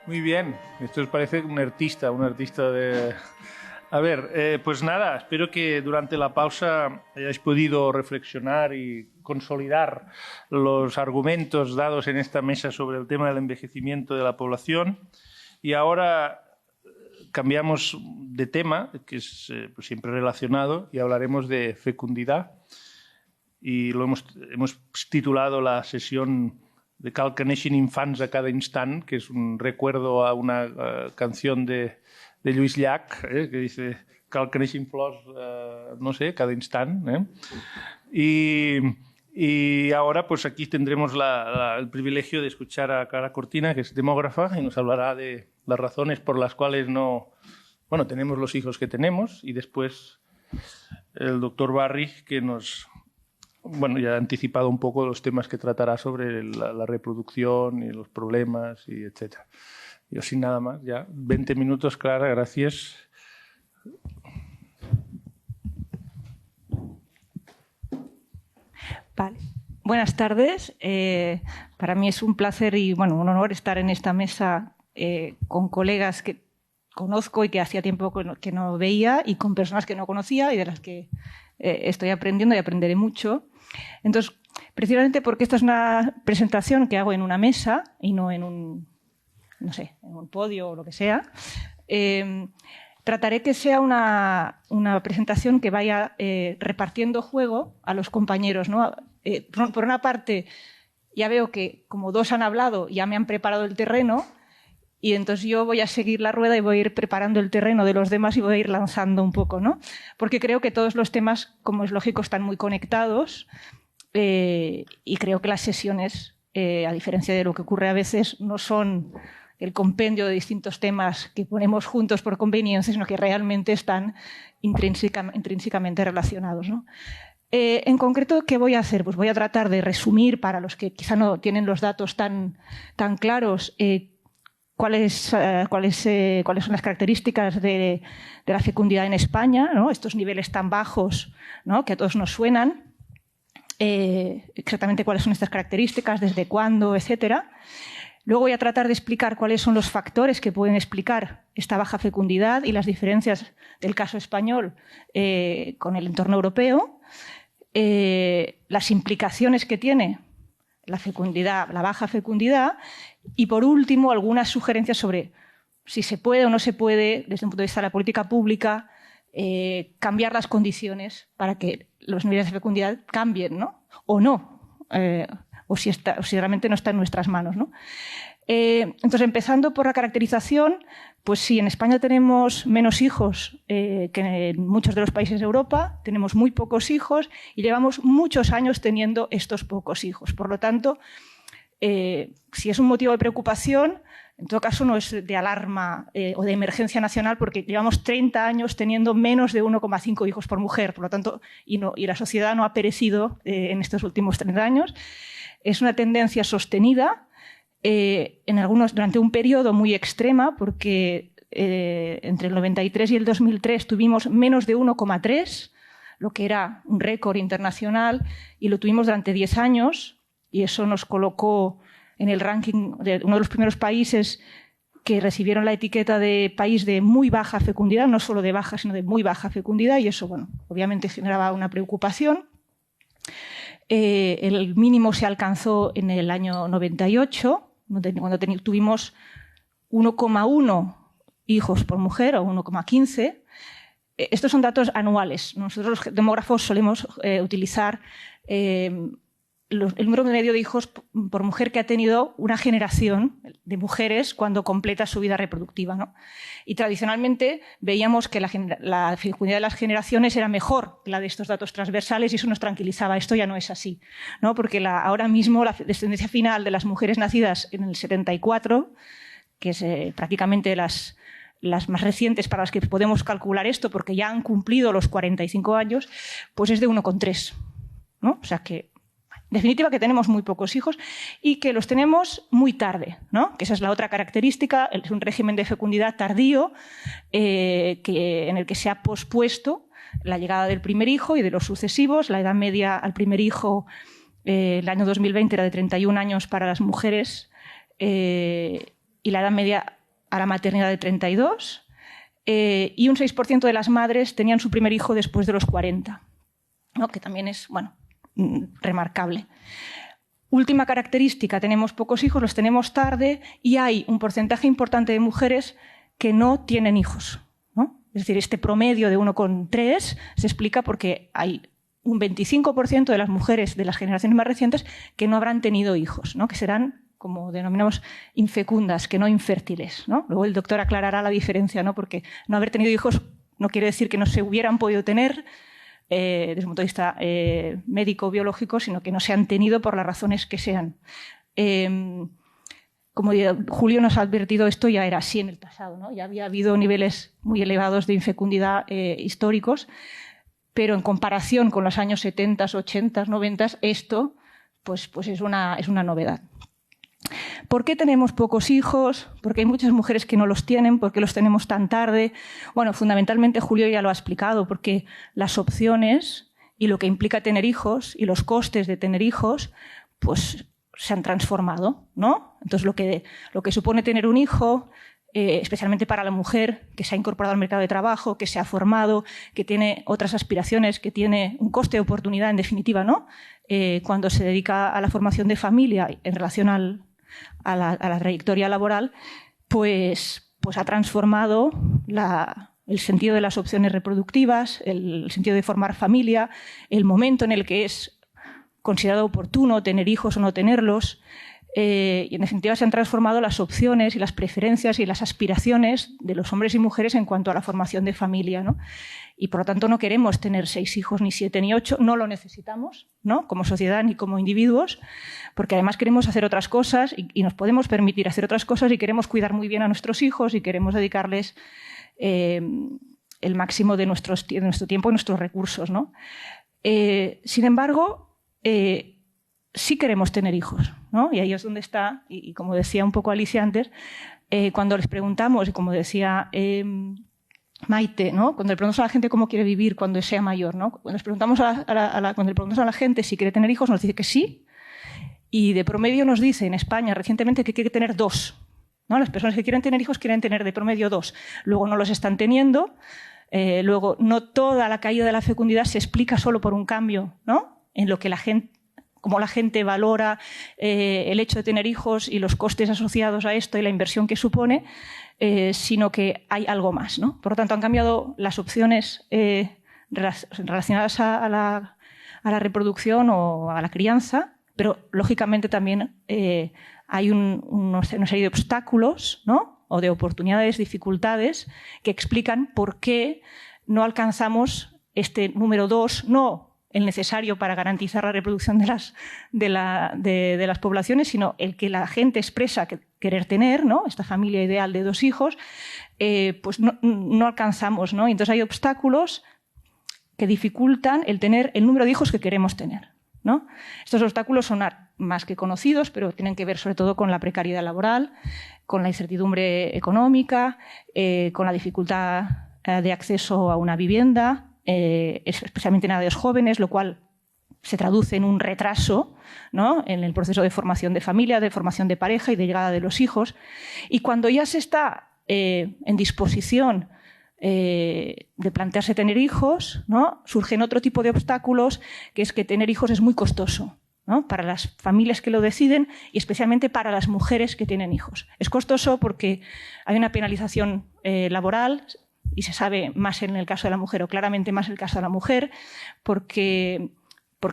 Muy bien, esto parece un artista de... A ver, pues nada, espero que durante la pausa hayáis podido reflexionar y consolidar los argumentos dados en esta mesa sobre el tema del envejecimiento de la población. Y ahora cambiamos de tema, que es pues siempre relacionado, y hablaremos de fecundidad. Y lo hemos titulado la sesión de Cal que neixin infants a cada instant, que es un recuerdo a una canción de Lluís Llach, que dice Cal que neixin flors, no sé, cada instant. Y ahora pues aquí tendremos el privilegio de escuchar a Clara Cortina, que es demógrafa, y nos hablará de las razones por las cuales tenemos los hijos que tenemos, y después el doctor Barri, que ya ha anticipado un poco los temas que tratará sobre la reproducción y los problemas, y etcétera. Yo sin nada más, ya 20 minutos, Clara, gracias. Vale. Buenas tardes. Para mí es un placer y un honor estar en esta mesa con colegas que conozco y que hacía tiempo que no veía, y con personas que no conocía y de las que estoy aprendiendo y aprenderé mucho. Entonces, precisamente porque esta es una presentación que hago en una mesa y no en un podio o lo que sea, trataré que sea una presentación que vaya repartiendo juego a los compañeros, ¿no? Por una parte, ya veo que como dos han hablado, ya me han preparado el terreno, y entonces yo voy a seguir la rueda y voy a ir preparando el terreno de los demás y voy a ir lanzando un poco, ¿no? Porque creo que todos los temas, como es lógico, están muy conectados, y creo que las sesiones, a diferencia de lo que ocurre a veces, no son el compendio de distintos temas que ponemos juntos por conveniencia, sino que realmente están intrínsecamente relacionados, ¿no? En concreto, ¿qué voy a hacer? Pues voy a tratar de resumir, para los que quizá no tienen los datos tan claros, cuáles son las características de la fecundidad en España, ¿no? Estos niveles tan bajos, ¿no?, que a todos nos suenan, exactamente cuáles son estas características, desde cuándo, etcétera. Luego voy a tratar de explicar cuáles son los factores que pueden explicar esta baja fecundidad y las diferencias del caso español con el entorno europeo, las implicaciones que tiene la fecundidad, la baja fecundidad, y por último algunas sugerencias sobre si se puede o no se puede, desde un punto de vista de la política pública, cambiar las condiciones para que los niveles de fecundidad cambien, ¿no? O no, o si realmente no está en nuestras manos, ¿no? Entonces, empezando por la caracterización, pues sí, en España tenemos menos hijos que en muchos de los países de Europa, tenemos muy pocos hijos y llevamos muchos años teniendo estos pocos hijos. Por lo tanto, si es un motivo de preocupación, en todo caso no es de alarma o de emergencia nacional, porque llevamos 30 años teniendo menos de 1,5 hijos por mujer, por lo tanto, y la sociedad no ha perecido en estos últimos 30 años. Es una tendencia sostenida, durante un periodo muy extrema, porque entre el 93 y el 2003 tuvimos menos de 1,3, lo que era un récord internacional, y lo tuvimos durante 10 años, y eso nos colocó en el ranking de uno de los primeros países que recibieron la etiqueta de país de muy baja fecundidad, no solo de baja, sino de muy baja fecundidad, y eso, obviamente generaba una preocupación. El mínimo se alcanzó en el año 98, cuando tuvimos 1,1 hijos por mujer, o 1,15. Estos son datos anuales. Nosotros los demógrafos solemos utilizar el número medio de hijos por mujer que ha tenido una generación de mujeres cuando completa su vida reproductiva, ¿no? Y tradicionalmente veíamos que la fecundidad de las generaciones era mejor que la de estos datos transversales, y eso nos tranquilizaba. Esto ya no es así, ¿no? Porque ahora mismo la descendencia final de las mujeres nacidas en el 74, que es prácticamente las más recientes para las que podemos calcular esto, porque ya han cumplido los 45 años, pues es de 1,3, ¿no? O sea que definitiva, que tenemos muy pocos hijos y que los tenemos muy tarde, ¿no? Que esa es la otra característica, es un régimen de fecundidad tardío en el que se ha pospuesto la llegada del primer hijo y de los sucesivos. La edad media al primer hijo el año 2020 era de 31 años para las mujeres y la edad media a la maternidad de 32. Y un 6% de las madres tenían su primer hijo después de los 40, ¿no? Que también es, bueno, remarcable. Última característica, tenemos pocos hijos, los tenemos tarde y hay un porcentaje importante de mujeres que no tienen hijos, ¿no? Es decir, este promedio de 1,3 se explica porque hay un 25% de las mujeres de las generaciones más recientes que no habrán tenido hijos, ¿no? Que serán, como denominamos, infecundas, que no infértiles, ¿no? Luego el doctor aclarará la diferencia, ¿no? Porque no haber tenido hijos no quiere decir que no se hubieran podido tener desde un punto de vista médico-biológico, sino que no se han tenido por las razones que sean. Como Julio nos ha advertido, esto ya era así en el pasado, ¿no? Ya había habido niveles muy elevados de infecundidad históricos, pero en comparación con los años 70, 80, 90, esto pues es una novedad. ¿Por qué tenemos pocos hijos? ¿Por qué hay muchas mujeres que no los tienen? ¿Por qué los tenemos tan tarde? Bueno, fundamentalmente Julio ya lo ha explicado, porque las opciones y lo que implica tener hijos y los costes de tener hijos, pues se han transformado, ¿no? Entonces lo que supone tener un hijo, especialmente para la mujer que se ha incorporado al mercado de trabajo, que se ha formado, que tiene otras aspiraciones, que tiene un coste de oportunidad, en definitiva, ¿no? Cuando se dedica a la formación de familia en relación a la trayectoria laboral, pues ha transformado el sentido de las opciones reproductivas, el sentido de formar familia, el momento en el que es considerado oportuno tener hijos o no tenerlos. Y en definitiva se han transformado las opciones y las preferencias y las aspiraciones de los hombres y mujeres en cuanto a la formación de familia, ¿no? Y por lo tanto no queremos tener 6 hijos, ni 7, ni 8, no lo necesitamos, ¿no? Como sociedad ni como individuos, porque además queremos hacer otras cosas y nos podemos permitir hacer otras cosas y queremos cuidar muy bien a nuestros hijos y queremos dedicarles el máximo de nuestro tiempo y nuestros recursos, ¿no? Sin embargo, sí queremos tener hijos, ¿no? Y ahí es donde está, y como decía un poco Alicia antes, cuando les preguntamos, y como decía Maite, ¿no? Cuando le preguntamos a la gente cómo quiere vivir cuando sea mayor, ¿no? Cuando le preguntamos a la gente si quiere tener hijos, nos dice que sí, y de promedio nos dice en España recientemente que quiere tener 2, ¿no? Las personas que quieren tener hijos quieren tener de promedio 2. Luego no los están teniendo, luego no toda la caída de la fecundidad se explica solo por un cambio, ¿no? En lo que cómo la gente valora el hecho de tener hijos y los costes asociados a esto y la inversión que supone, sino que hay algo más, ¿no? Por lo tanto, han cambiado las opciones relacionadas a la reproducción o a la crianza, pero lógicamente también hay una serie de obstáculos, ¿no? O de oportunidades, dificultades, que explican por qué no alcanzamos este número 2, no el necesario para garantizar la reproducción de las poblaciones, sino el que la gente expresa querer tener, ¿no? Esta familia ideal de 2 hijos, pues no alcanzamos, ¿no? Y entonces hay obstáculos que dificultan el tener el número de hijos que queremos tener, ¿no? Estos obstáculos son más que conocidos, pero tienen que ver sobre todo con la precariedad laboral, con la incertidumbre económica, con la dificultad de acceso a una vivienda, especialmente en edades jóvenes, lo cual se traduce en un retraso, ¿no? En el proceso de formación de familia, de formación de pareja y de llegada de los hijos. Y cuando ya se está en disposición de plantearse tener hijos, ¿no? Surgen otro tipo de obstáculos, que es que tener hijos es muy costoso, ¿no? Para las familias que lo deciden y especialmente para las mujeres que tienen hijos. Es costoso porque hay una penalización laboral, y se sabe más en el caso de la mujer, o claramente más en el caso de la mujer, porque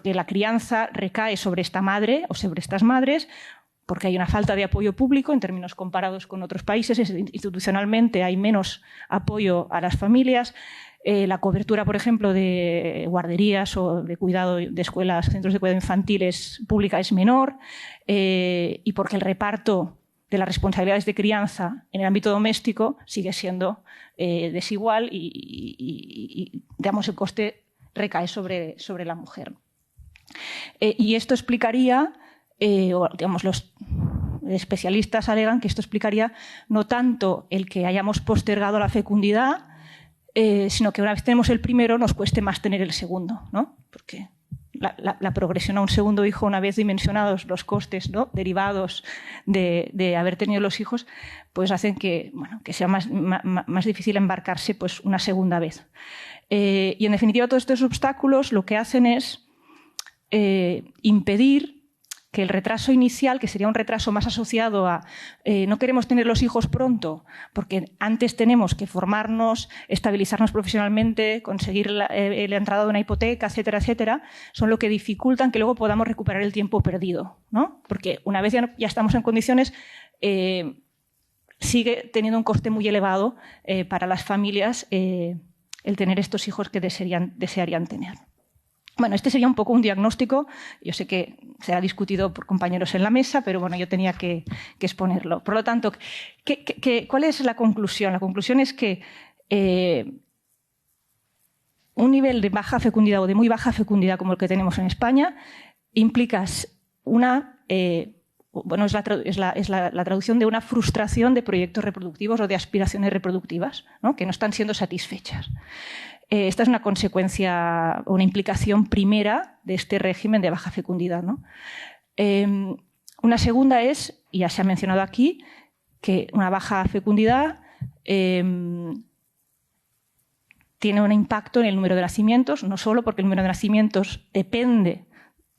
la crianza recae sobre esta madre o sobre estas madres, porque hay una falta de apoyo público en términos comparados con otros países. Institucionalmente hay menos apoyo a las familias. La cobertura, por ejemplo, de guarderías o de cuidado de escuelas, centros de cuidado infantil pública es menor, y porque el reparto de las responsabilidades de crianza en el ámbito doméstico sigue siendo desigual y digamos, el coste recae sobre la mujer. Y esto explicaría, o digamos, los especialistas alegan que esto explicaría no tanto el que hayamos postergado la fecundidad, sino que una vez tenemos el primero nos cueste más tener el segundo, ¿no? Porque la progresión a un segundo hijo, una vez dimensionados los costes, ¿no?, derivados de haber tenido los hijos, pues hacen que, bueno, que sea más difícil embarcarse pues, una segunda vez. Y en definitiva todos estos obstáculos lo que hacen es impedir que el retraso inicial, que sería un retraso más asociado a no queremos tener los hijos pronto, porque antes tenemos que formarnos, estabilizarnos profesionalmente, conseguir la entrada de una hipoteca, etcétera, etcétera, son lo que dificultan que luego podamos recuperar el tiempo perdido, ¿no? Porque una vez ya estamos en condiciones, sigue teniendo un coste muy elevado para las familias el tener estos hijos que desearían tener. Bueno, este sería un poco un diagnóstico. Yo sé que será discutido por compañeros en la mesa, pero bueno, yo tenía que exponerlo. Por lo tanto, ¿cuál es la conclusión? La conclusión es que un nivel de baja fecundidad o de muy baja fecundidad como el que tenemos en España implica es la traducción de una frustración de proyectos reproductivos o de aspiraciones reproductivas, ¿no?, que no están siendo satisfechas. Esta es una consecuencia o una implicación primera de este régimen de baja fecundidad, ¿no? Una segunda es, y ya se ha mencionado aquí, que una baja fecundidad tiene un impacto en el número de nacimientos, no solo porque el número de nacimientos depende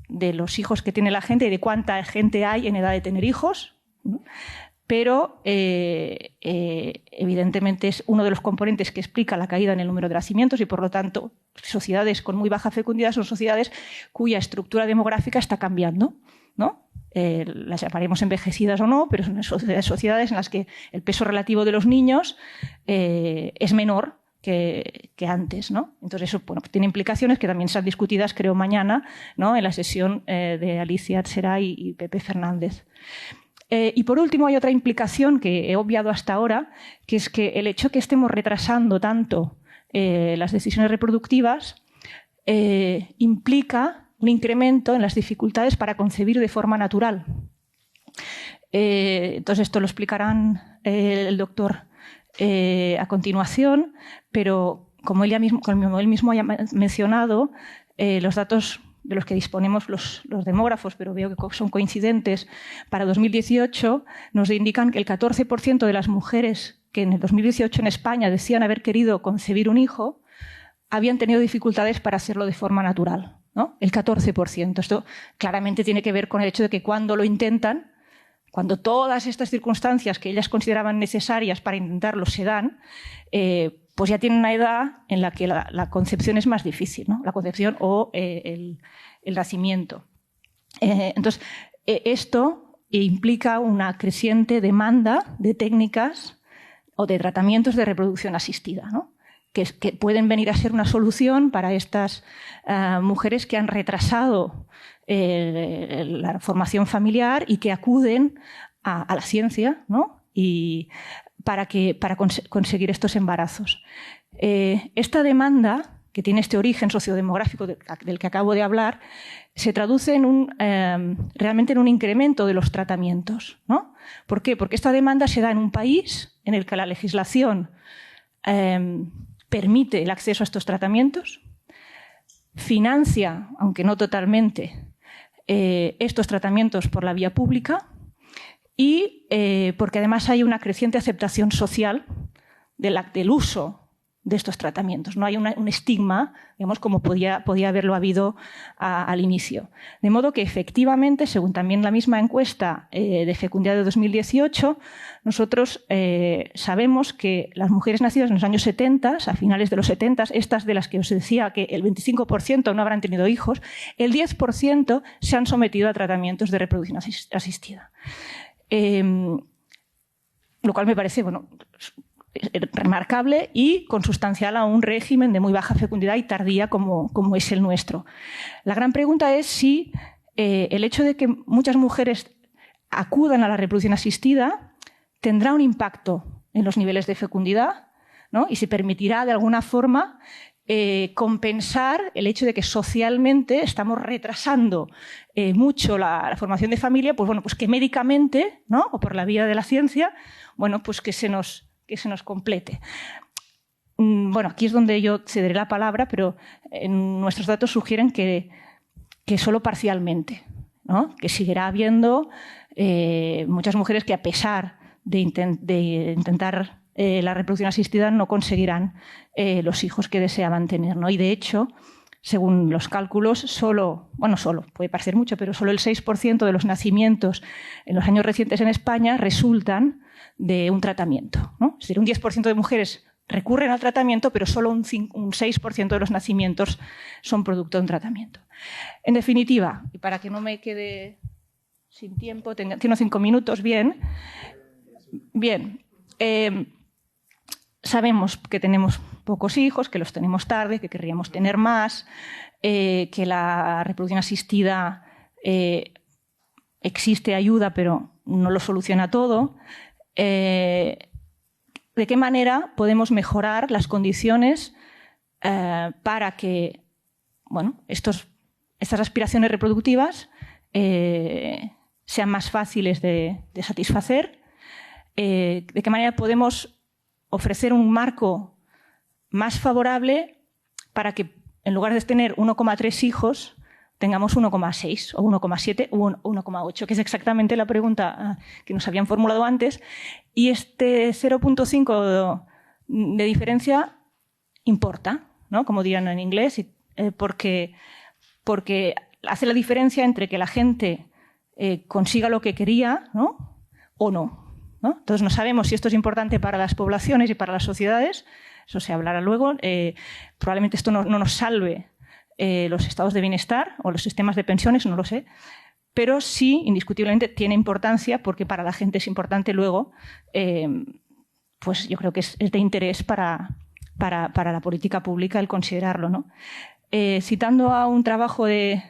de los hijos que tiene la gente y de cuánta gente hay en edad de tener hijos, ¿no?, pero evidentemente es uno de los componentes que explica la caída en el número de nacimientos y, por lo tanto, sociedades con muy baja fecundidad son sociedades cuya estructura demográfica está cambiando, ¿no? Las llamaremos envejecidas o no, pero son sociedades en las que el peso relativo de los niños es menor que antes, ¿no? Entonces eso, bueno, tiene implicaciones que también serán discutidas, creo, mañana, ¿no?, en la sesión de Alicia Atseray y Pepe Fernández. Y por último hay otra implicación que he obviado hasta ahora, que es que el hecho de que estemos retrasando tanto las decisiones reproductivas implica un incremento en las dificultades para concebir de forma natural. Entonces esto lo explicarán el doctor a continuación, pero como él mismo ha mencionado, los datos de los que disponemos los demógrafos, pero veo que son coincidentes, para 2018 nos indican que el 14% de las mujeres que en el 2018 en España decían haber querido concebir un hijo habían tenido dificultades para hacerlo de forma natural, ¿no? El 14%. Esto claramente tiene que ver con el hecho de que cuando lo intentan, cuando todas estas circunstancias que ellas consideraban necesarias para intentarlo se dan, pues ya tienen una edad en la que la concepción es más difícil, ¿no? La concepción o el nacimiento. Entonces, esto implica una creciente demanda de técnicas o de tratamientos de reproducción asistida, ¿no?, que pueden venir a ser una solución para estas mujeres que han retrasado la formación familiar y que acuden a la ciencia, ¿no?, y para conseguir estos embarazos. Esta demanda, que tiene este origen sociodemográfico del que acabo de hablar, se traduce realmente en un incremento de los tratamientos, ¿no? ¿Por qué? Porque esta demanda se da en un país en el que la legislación permite el acceso a estos tratamientos, financia, aunque no totalmente, estos tratamientos por la vía pública y porque además hay una creciente aceptación social del uso de estos tratamientos. No hay un estigma, digamos, como podía haberlo habido al inicio. De modo que, efectivamente, según también la misma encuesta de fecundidad de 2018, nosotros sabemos que las mujeres nacidas en los años 70, a finales de los 70, estas de las que os decía que el 25% no habrán tenido hijos, el 10% se han sometido a tratamientos de reproducción asistida. Lo cual me parece, bueno, remarcable y consustancial a un régimen de muy baja fecundidad y tardía como es el nuestro. La gran pregunta es si el hecho de que muchas mujeres acudan a la reproducción asistida tendrá un impacto en los niveles de fecundidad, ¿no?, y se permitirá de alguna forma compensar el hecho de que socialmente estamos retrasando mucho la formación de familia, pues bueno, pues que médicamente, ¿no? O por la vía de la ciencia, bueno, pues que se nos complete. Bueno, aquí es donde yo cederé la palabra, pero nuestros datos sugieren que solo parcialmente, ¿no? Que seguirá habiendo muchas mujeres que, a pesar de intentar la reproducción asistida, no conseguirán los hijos que deseaban tener, ¿no? Y de hecho, según los cálculos, puede parecer mucho, pero solo el 6% de los nacimientos en los años recientes en España resultan de un tratamiento, ¿no? Es decir, un 10% de mujeres recurren al tratamiento, pero solo un 6% de los nacimientos son producto de un tratamiento. En definitiva, y para que no me quede sin tiempo, tengo 5 minutos, bien. Sabemos que tenemos pocos hijos, que los tenemos tarde, que querríamos tener más, que la reproducción asistida existe ayuda, pero no lo soluciona todo. ¿De qué manera podemos mejorar las condiciones para que, bueno, estas aspiraciones reproductivas sean más fáciles de satisfacer? ¿De qué manera podemos ofrecer un marco más favorable para que, en lugar de tener 1,3 hijos, tengamos 1,6 o 1,7 o 1,8, que es exactamente la pregunta que nos habían formulado antes? Y este 0,5 de diferencia importa, ¿no? Como dirían en inglés, porque hace la diferencia entre que la gente consiga lo que quería, ¿no? O no, ¿no? Entonces no sabemos si esto es importante para las poblaciones y para las sociedades, eso se hablará luego. Probablemente esto no nos salve los estados de bienestar o los sistemas de pensiones, no lo sé, pero sí, indiscutiblemente, tiene importancia, porque para la gente es importante luego, pues yo creo que es de interés para la política pública el considerarlo, ¿no? Citando a un trabajo de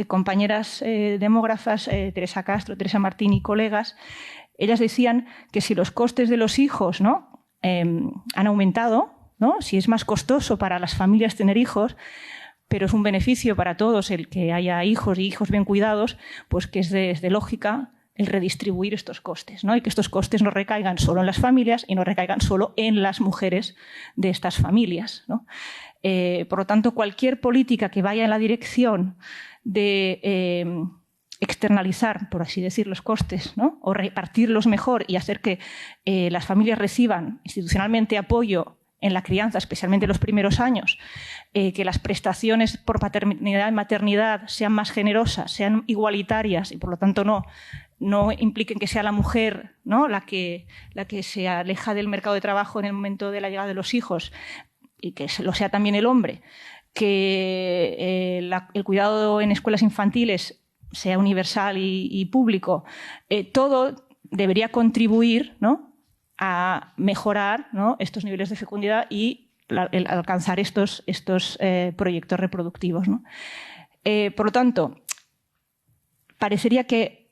compañeras demógrafas, Teresa Castro, Teresa Martín y colegas, ellas decían que si los costes de los hijos, ¿no? Han aumentado, ¿no? Si es más costoso para las familias tener hijos, pero es un beneficio para todos el que haya hijos y hijos bien cuidados, pues que es de lógica el redistribuir estos costes, ¿no? Y que estos costes no recaigan solo en las familias y no recaigan solo en las mujeres de estas familias, ¿no? Por lo tanto, cualquier política que vaya en la dirección de externalizar, por así decir, los costes, ¿no? O repartirlos mejor y hacer que las familias reciban institucionalmente apoyo en la crianza, especialmente en los primeros años, que las prestaciones por paternidad y maternidad sean más generosas, sean igualitarias y, por lo tanto, no impliquen que sea la mujer, ¿no? la que se aleja del mercado de trabajo en el momento de la llegada de los hijos, y que lo sea también el hombre, que el cuidado en escuelas infantiles sea universal y público. Todo debería contribuir, ¿no?, a mejorar, ¿no?, estos niveles de fecundidad y alcanzar estos proyectos reproductivos, ¿no? Por lo tanto, parecería que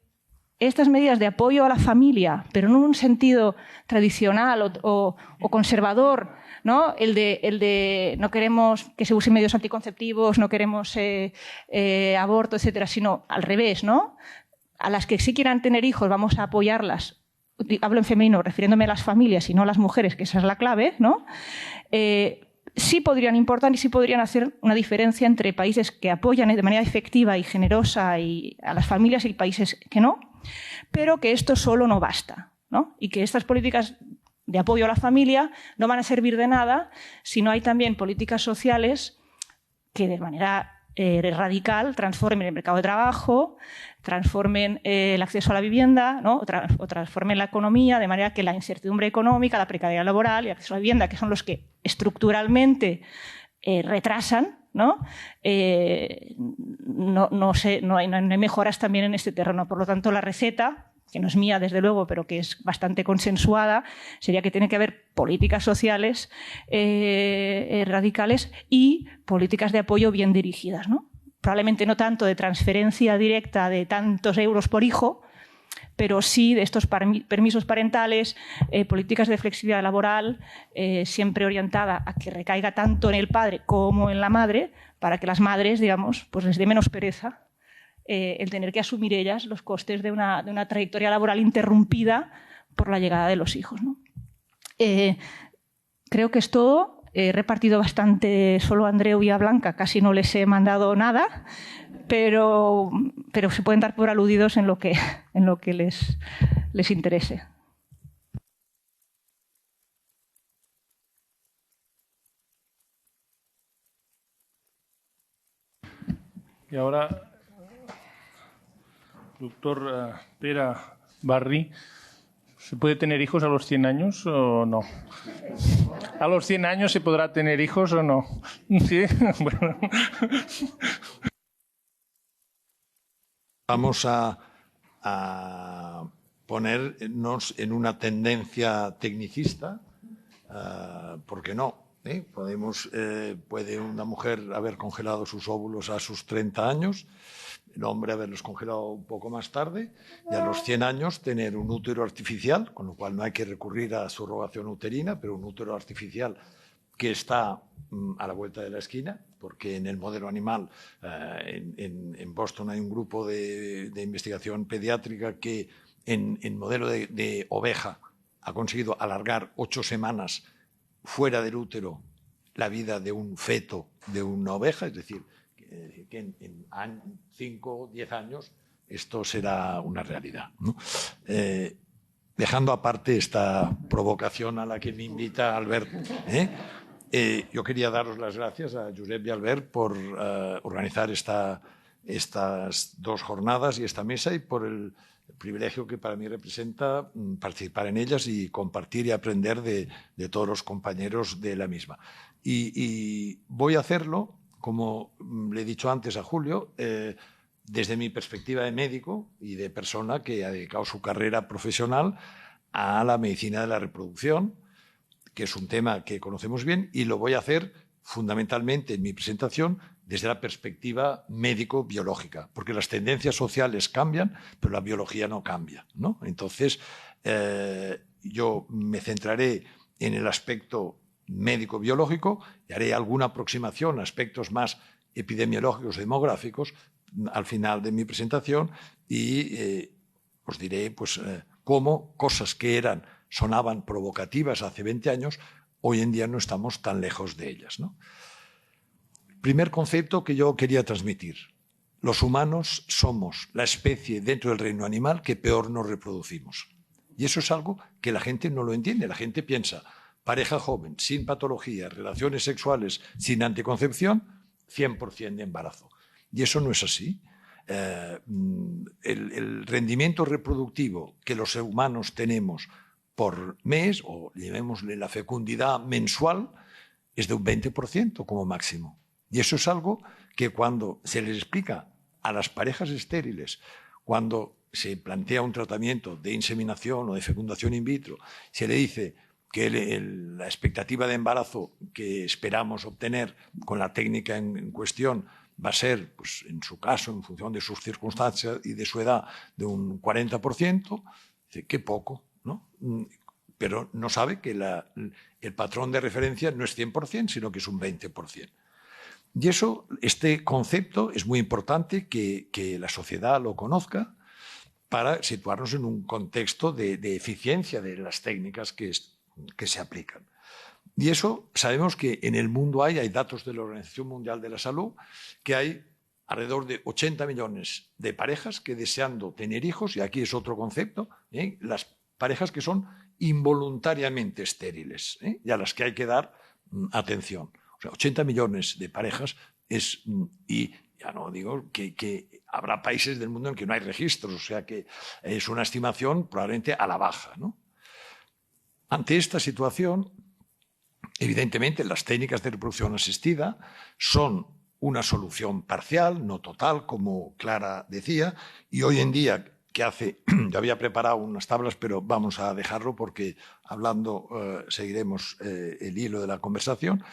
estas medidas de apoyo a la familia, pero no en un sentido tradicional o conservador, ¿no? El de no queremos que se usen medios anticonceptivos, no queremos aborto, etcétera, sino al revés, ¿no? A las que sí quieran tener hijos vamos a apoyarlas. Hablo en femenino, refiriéndome a las familias y no a las mujeres, que esa es la clave, ¿no? Sí podrían importar y sí podrían hacer una diferencia entre países que apoyan de manera efectiva y generosa a las familias y países que no, pero que esto solo no basta, ¿no? Y que estas políticas de apoyo a la familia no van a servir de nada si no hay también políticas sociales que de manera radical transformen el mercado de trabajo, transformen el acceso a la vivienda, ¿no? o transformen la economía, de manera que la incertidumbre económica, la precariedad laboral y el acceso a la vivienda, que son los que estructuralmente retrasan, ¿no? No hay mejoras también en este terreno. Por lo tanto, la receta, que no es mía desde luego, pero que es bastante consensuada, sería que tiene que haber políticas sociales radicales y políticas de apoyo bien dirigidas, ¿no? Probablemente no tanto de transferencia directa de tantos euros por hijo, pero sí de estos permisos parentales, políticas de flexibilidad laboral, siempre orientada a que recaiga tanto en el padre como en la madre, para que las madres, digamos, pues les dé menos pereza el tener que asumir ellas los costes de una trayectoria laboral interrumpida por la llegada de los hijos, ¿no? Creo que es todo. He repartido bastante solo a Andreu y a Blanca, casi no les he mandado nada, pero se pueden dar por aludidos en lo que les interese. Y ahora, doctor Pere Barri, ¿se puede tener hijos a los 100 años o no? ¿A los 100 años se podrá tener hijos o no? ¿Sí? Bueno. Vamos a ponernos en una tendencia tecnicista, ¿por qué no? Puede una mujer haber congelado sus óvulos a sus 30 años, el hombre haberlos congelado un poco más tarde y a los 100 años tener un útero artificial, con lo cual no hay que recurrir a subrogación uterina, pero un útero artificial que está a la vuelta de la esquina, porque en el modelo animal, en Boston hay un grupo de investigación pediátrica que en modelo de oveja ha conseguido alargar 8 semanas fuera del útero la vida de un feto de una oveja, es decir, que en 5 o 10 años esto será una realidad, ¿no? Dejando aparte esta provocación a la que me invita Albert, yo quería daros las gracias a Josep y Albert por organizar estas 2 jornadas y esta mesa y por el privilegio que para mí representa participar en ellas y compartir y aprender de todos los compañeros de la misma. Y voy a hacerlo, como le he dicho antes a Julio, desde mi perspectiva de médico y de persona que ha dedicado su carrera profesional a la medicina de la reproducción, que es un tema que conocemos bien, y lo voy a hacer fundamentalmente en mi presentación desde la perspectiva médico-biológica, porque las tendencias sociales cambian, pero la biología no cambia, ¿no? Entonces, yo me centraré en el aspecto médico-biológico y haré alguna aproximación a aspectos más epidemiológicos, demográficos, al final de mi presentación y os diré pues, cómo cosas que sonaban provocativas hace 20 años, hoy en día no estamos tan lejos de ellas, ¿no? Primer concepto que yo quería transmitir. Los humanos somos la especie dentro del reino animal que peor nos reproducimos. Y eso es algo que la gente no lo entiende. La gente piensa, pareja joven, sin patología, relaciones sexuales, sin anticoncepción, 100% de embarazo. Y eso no es así. El rendimiento reproductivo que los humanos tenemos por mes, o llamémosle la fecundidad mensual, es de un 20% como máximo. Y eso es algo que cuando se les explica a las parejas estériles, cuando se plantea un tratamiento de inseminación o de fecundación in vitro, se le dice que la expectativa de embarazo que esperamos obtener con la técnica en cuestión va a ser, pues, en su caso, en función de sus circunstancias y de su edad, de un 40%, dice, qué poco, ¿no? Pero no sabe que el patrón de referencia no es 100%, sino que es un 20%. Y este concepto es muy importante que la sociedad lo conozca para situarnos en un contexto de eficiencia de las técnicas que se aplican. Y eso sabemos que en el mundo hay datos de la Organización Mundial de la Salud, que hay alrededor de 80 millones de parejas que deseando tener hijos, y aquí es otro concepto, las parejas que son involuntariamente estériles, y a las que hay que dar atención. O sea, 80 millones de parejas y ya no digo que habrá países del mundo en que no hay registros, o sea que es una estimación probablemente a la baja, ¿no? Ante esta situación, evidentemente las técnicas de reproducción asistida son una solución parcial, no total, como Clara decía, y hoy en día, yo había preparado unas tablas, pero vamos a dejarlo porque hablando seguiremos el hilo de la conversación.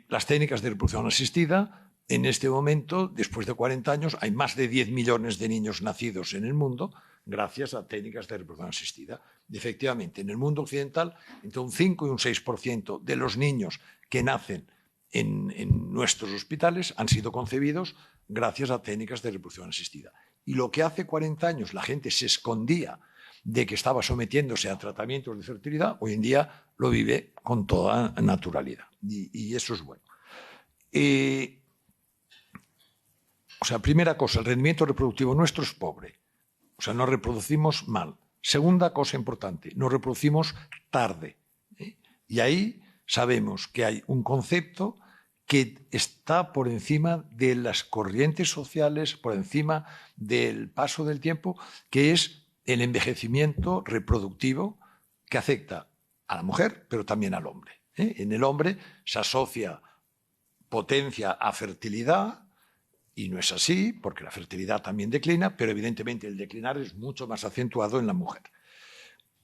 Las técnicas de reproducción asistida, en este momento, después de 40 años, hay más de 10 millones de niños nacidos en el mundo gracias a técnicas de reproducción asistida. Y efectivamente, en el mundo occidental, entre un 5 y un 6% de los niños que nacen en nuestros hospitales han sido concebidos gracias a técnicas de reproducción asistida. Y lo que hace 40 años la gente se escondía de que estaba sometiéndose a tratamientos de fertilidad, hoy en día lo vive con toda naturalidad. Y eso es bueno. O sea, primera cosa, el rendimiento reproductivo nuestro es pobre. O sea, nos reproducimos mal. Segunda cosa importante, nos reproducimos tarde. Y ahí sabemos que hay un concepto que está por encima de las corrientes sociales, por encima del paso del tiempo, que es el envejecimiento reproductivo que afecta a la mujer, pero también al hombre. En el hombre se asocia potencia a fertilidad, y no es así, porque la fertilidad también declina, pero evidentemente el declinar es mucho más acentuado en la mujer.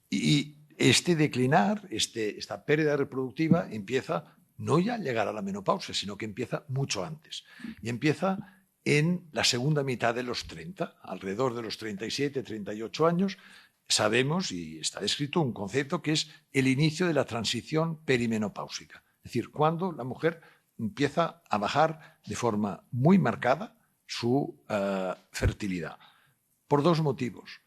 Y este declinar, esta pérdida reproductiva, empieza no ya al llegar a la menopausia, sino que empieza mucho antes. Y empieza en la segunda mitad de los 30, alrededor de los 37, 38 años, sabemos, y está descrito, un concepto que es el inicio de la transición perimenopáusica. Es decir, cuando la mujer empieza a bajar de forma muy marcada su fertilidad. Por dos motivos.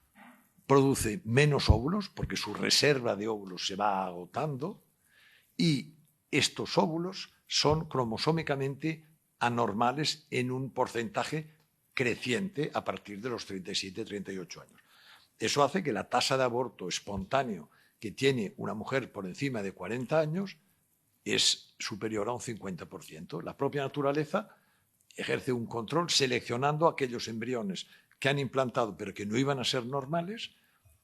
Produce menos óvulos, porque su reserva de óvulos se va agotando, y estos óvulos son cromosómicamente anormales en un porcentaje creciente a partir de los 37-38 años. Eso hace que la tasa de aborto espontáneo que tiene una mujer por encima de 40 años es superior a un 50%. La propia naturaleza ejerce un control seleccionando aquellos embriones que han implantado pero que no iban a ser normales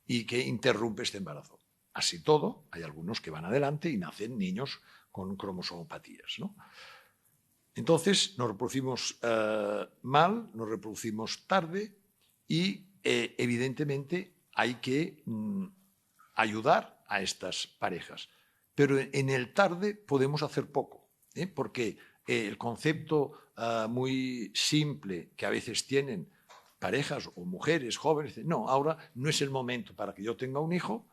y que interrumpe este embarazo. Así todo, hay algunos que van adelante y nacen niños con cromosomopatías, ¿no? Entonces, nos reproducimos mal, nos reproducimos tarde y, evidentemente, hay que ayudar a estas parejas. Pero en el tarde podemos hacer poco, porque el concepto muy simple que a veces tienen parejas o mujeres jóvenes, no, ahora no es el momento para que yo tenga un hijo,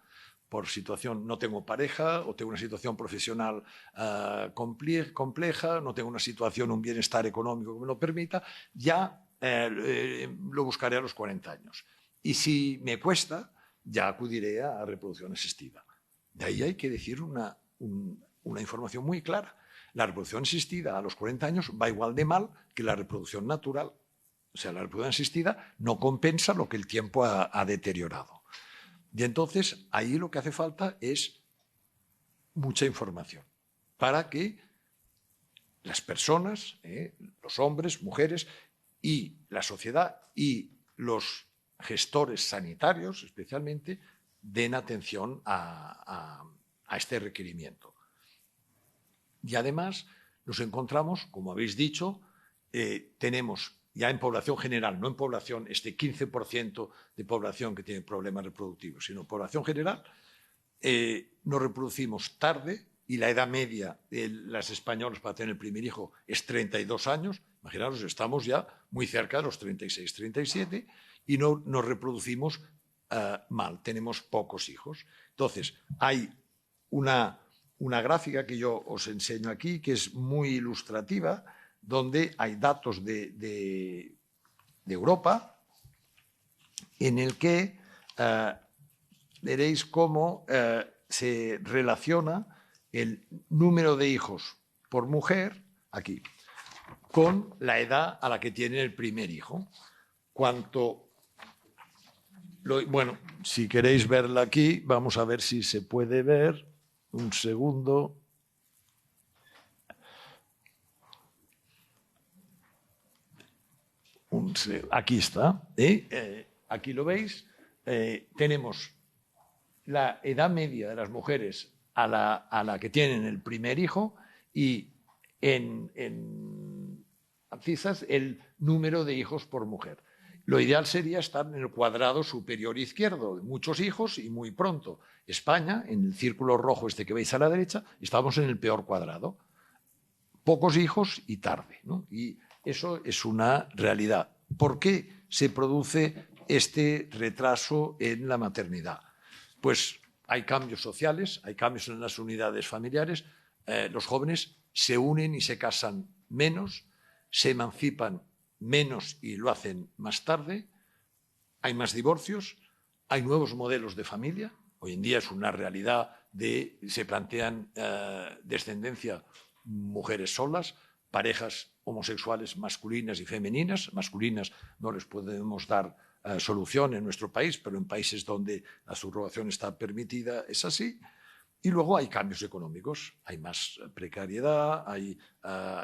por situación no tengo pareja o tengo una situación profesional compleja, no tengo una situación, un bienestar económico que me lo permita, ya lo buscaré a los 40 años. Y si me cuesta, ya acudiré a reproducción asistida. De ahí hay que decir una información muy clara. La reproducción asistida a los 40 años va igual de mal que la reproducción natural. O sea, la reproducción asistida no compensa lo que el tiempo ha deteriorado. Y entonces ahí lo que hace falta es mucha información para que las personas, los hombres, mujeres y la sociedad y los gestores sanitarios especialmente den atención a este requerimiento. Y además nos encontramos, como habéis dicho, tenemos ya en población general, no en población, este 15% de población que tiene problemas reproductivos, sino en población general, nos reproducimos tarde y la edad media de las españolas para tener el primer hijo es 32 años. Imaginaros, estamos ya muy cerca de los 36, 37 y no nos reproducimos mal, tenemos pocos hijos. Entonces, hay una gráfica que yo os enseño aquí que es muy ilustrativa, donde hay datos de Europa en el que veréis cómo se relaciona el número de hijos por mujer, aquí, con la edad a la que tienen el primer hijo. Bueno, si queréis verla aquí, vamos a ver si se puede ver. Un segundo. Aquí está. Aquí lo veis. Tenemos la edad media de las mujeres a la que tienen el primer hijo y en abscisas el número de hijos por mujer. Lo ideal sería estar en el cuadrado superior izquierdo, muchos hijos y muy pronto. España, en el círculo rojo este que veis a la derecha, estamos en el peor cuadrado. Pocos hijos y tarde, ¿no? Y eso es una realidad. ¿Por qué se produce este retraso en la maternidad? Pues hay cambios sociales, hay cambios en las unidades familiares, los jóvenes se unen y se casan menos, se emancipan menos y lo hacen más tarde, hay más divorcios, hay nuevos modelos de familia. Hoy en día es una realidad se plantean descendencia mujeres solas, parejas homosexuales masculinas y femeninas. Masculinas no les podemos dar solución en nuestro país, pero en países donde la subrogación está permitida es así. Y luego hay cambios económicos, hay más precariedad, hay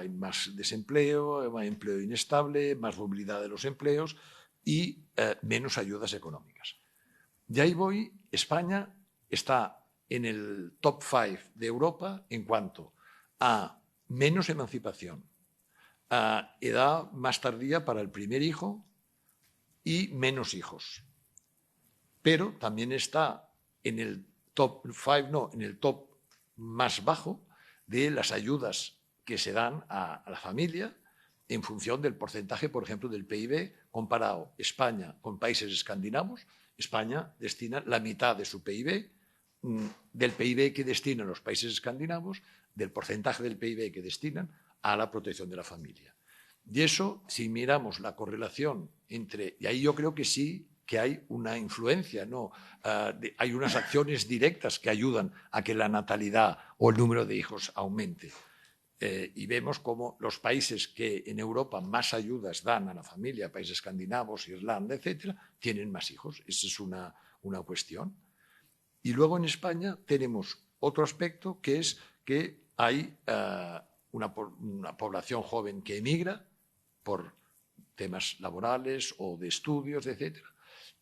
más desempleo, hay empleo inestable, más movilidad de los empleos y menos ayudas económicas. De ahí voy, España está en el top 5 de Europa en cuanto a menos emancipación, a edad más tardía para el primer hijo y menos hijos. Pero también está en el top 5, no, en el top más bajo de las ayudas que se dan a la familia en función del porcentaje, por ejemplo, del PIB, comparado España con países escandinavos. España destina la mitad de su PIB, del PIB que destinan los países escandinavos, del porcentaje del PIB que destinan a la protección de la familia. Y eso, si miramos la correlación entre... Y ahí yo creo que sí que hay una influencia, ¿no? Hay unas acciones directas que ayudan a que la natalidad o el número de hijos aumente. Y vemos cómo los países que en Europa más ayudas dan a la familia, países escandinavos, Irlanda, etcétera, tienen más hijos. Esa es una cuestión. Y luego en España tenemos otro aspecto, que es que hay una población joven que emigra por temas laborales o de estudios, etcétera.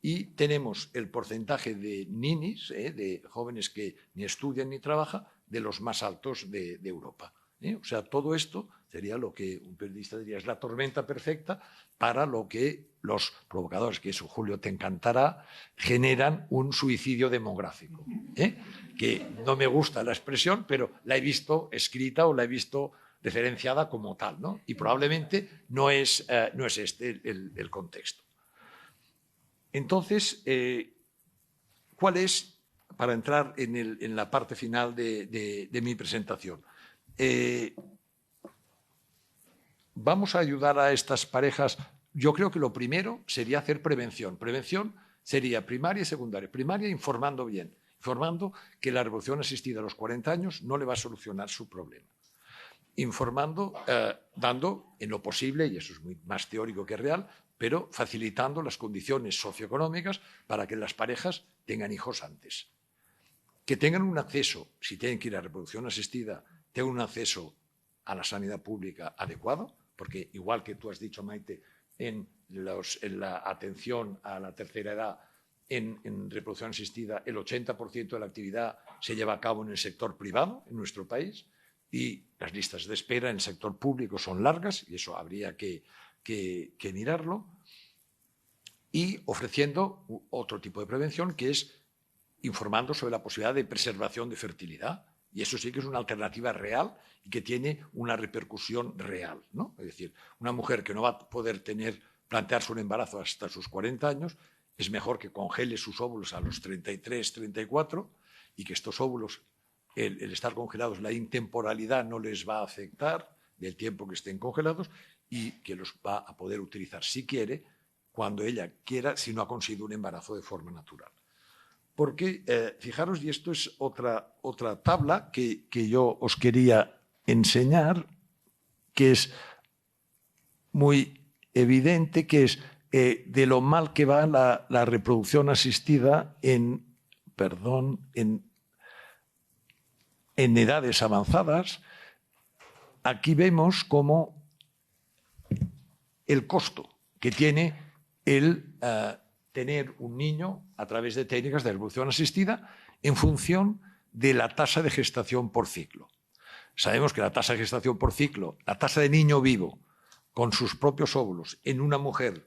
Y tenemos el porcentaje de ninis, de jóvenes que ni estudian ni trabajan, de los más altos de Europa. O sea, todo esto sería lo que un periodista diría es la tormenta perfecta para lo que los provocadores, que eso Julio te encantará, generan un suicidio demográfico. Que no me gusta la expresión, pero la he visto escrita o la he visto referenciada como tal, ¿no? Y probablemente no es este el contexto. Entonces, ¿cuál es, para entrar en la parte final de mi presentación? Vamos a ayudar a estas parejas. Yo creo que lo primero sería hacer prevención. Prevención sería primaria y secundaria. Primaria informando bien, informando que la reproducción asistida a los 40 años no le va a solucionar su problema. Informando, dando en lo posible, y eso es más teórico que real, pero facilitando las condiciones socioeconómicas para que las parejas tengan hijos antes. Que tengan un acceso, si tienen que ir a reproducción asistida, tengan un acceso a la sanidad pública adecuado, porque igual que tú has dicho, Maite, en la atención a la tercera edad, en reproducción asistida, el 80% de la actividad se lleva a cabo en el sector privado en nuestro país y las listas de espera en el sector público son largas y eso habría que mirarlo, y ofreciendo otro tipo de prevención que es informando sobre la posibilidad de preservación de fertilidad. Y eso sí que es una alternativa real y que tiene una repercusión real, ¿no? Es decir, una mujer que no va a poder plantearse un embarazo hasta sus 40 años, es mejor que congele sus óvulos a los 33, 34 y que estos óvulos, el estar congelados, la intemporalidad no les va a afectar del tiempo que estén congelados y que los va a poder utilizar si quiere, cuando ella quiera, si no ha conseguido un embarazo de forma natural. Porque, fijaros, y esto es otra tabla que yo os quería enseñar, que es muy evidente, que es de lo mal que va la reproducción asistida en edades avanzadas. Aquí vemos cómo el costo que tiene el tener un niño a través de técnicas de reproducción asistida en función de la tasa de gestación por ciclo. Sabemos que la tasa de gestación por ciclo, la tasa de niño vivo con sus propios óvulos en una mujer,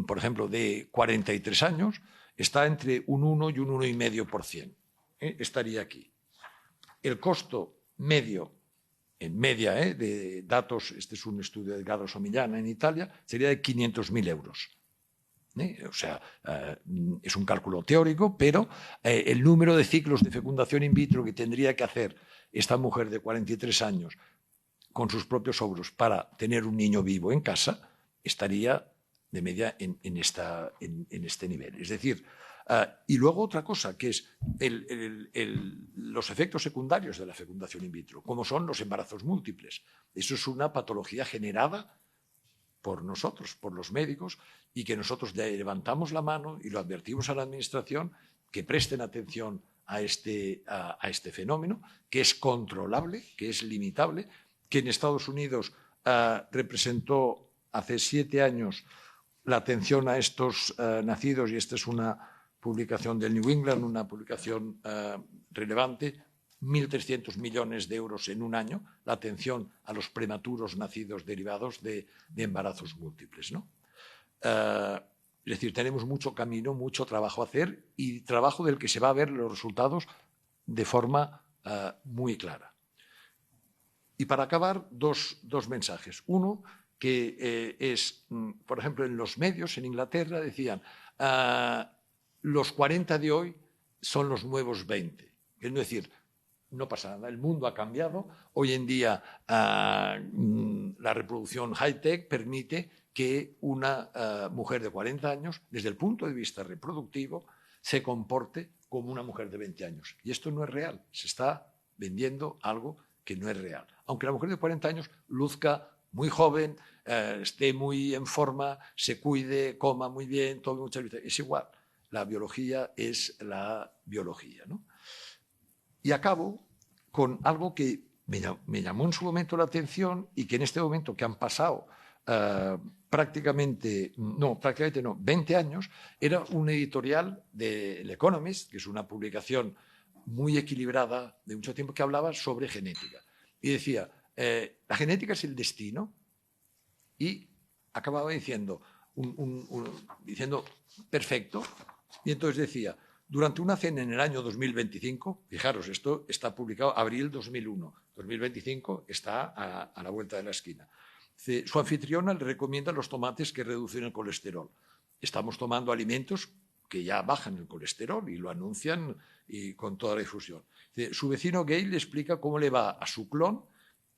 por ejemplo, de 43 años, está entre un 1 y un 1,5%. Estaría aquí. El costo medio, en media, de datos, este es un estudio de Gadro Somigliana en Italia, sería de 500.000 euros. O sea, es un cálculo teórico, pero el número de ciclos de fecundación in vitro que tendría que hacer esta mujer de 43 años con sus propios óvulos para tener un niño vivo en casa estaría de media en este nivel. Es decir, y luego otra cosa, que es los efectos secundarios de la fecundación in vitro, como son los embarazos múltiples. Eso es una patología generada por nosotros, por los médicos, y que nosotros le levantamos la mano y lo advertimos a la Administración que presten atención a este fenómeno, que es controlable, que es limitable, que en Estados Unidos representó hace 7 años la atención a estos nacidos, y esta es una publicación del New England, una publicación relevante, 1.300 millones de euros en un año, la atención a los prematuros nacidos derivados de embarazos múltiples, ¿no? Es decir, tenemos mucho camino, mucho trabajo a hacer, y trabajo del que se va a ver los resultados de forma muy clara. Y para acabar, dos mensajes. Uno, que es, por ejemplo, en los medios en Inglaterra decían los 40 de hoy son los nuevos 20. Es decir, no pasa nada, el mundo ha cambiado. Hoy en día la reproducción high-tech permite que una mujer de 40 años, desde el punto de vista reproductivo, se comporte como una mujer de 20 años. Y esto no es real, se está vendiendo algo que no es real. Aunque la mujer de 40 años luzca muy joven, esté muy en forma, se cuide, coma muy bien, tome muchas vitaminas, es igual. La biología es la biología, ¿no? Y acabo con algo que me llamó en su momento la atención y que en este momento, que han pasado prácticamente 20 años, era un editorial de El Economist, que es una publicación muy equilibrada de mucho tiempo, que hablaba sobre genética. Y decía, la genética es el destino, y acababa diciendo, perfecto, y entonces decía, durante una cena en el año 2025, fijaros, esto está publicado abril 2001, 2025 está a la vuelta de la esquina. Su anfitriona le recomienda los tomates que reducen el colesterol. Estamos tomando alimentos que ya bajan el colesterol y lo anuncian y con toda la difusión. Su vecino gay le explica cómo le va a su clon,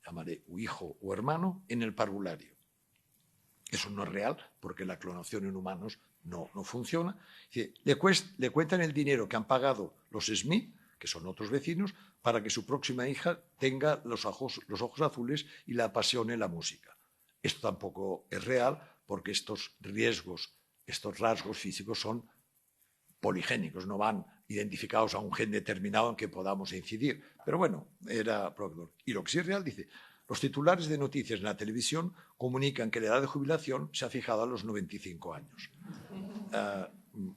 llamaré hijo o hermano, en el parvulario. Eso no es real, porque la clonación en humanos no funciona. Le cuentan el dinero que han pagado los Smith, que son otros vecinos, para que su próxima hija tenga los ojos azules y le apasione la música. Esto tampoco es real, porque estos riesgos, estos rasgos físicos son poligénicos, no van identificados a un gen determinado en que podamos incidir. Pero bueno, era proveedor. Y lo que sí es real, dice, los titulares de noticias en la televisión comunican que la edad de jubilación se ha fijado a los 95 años.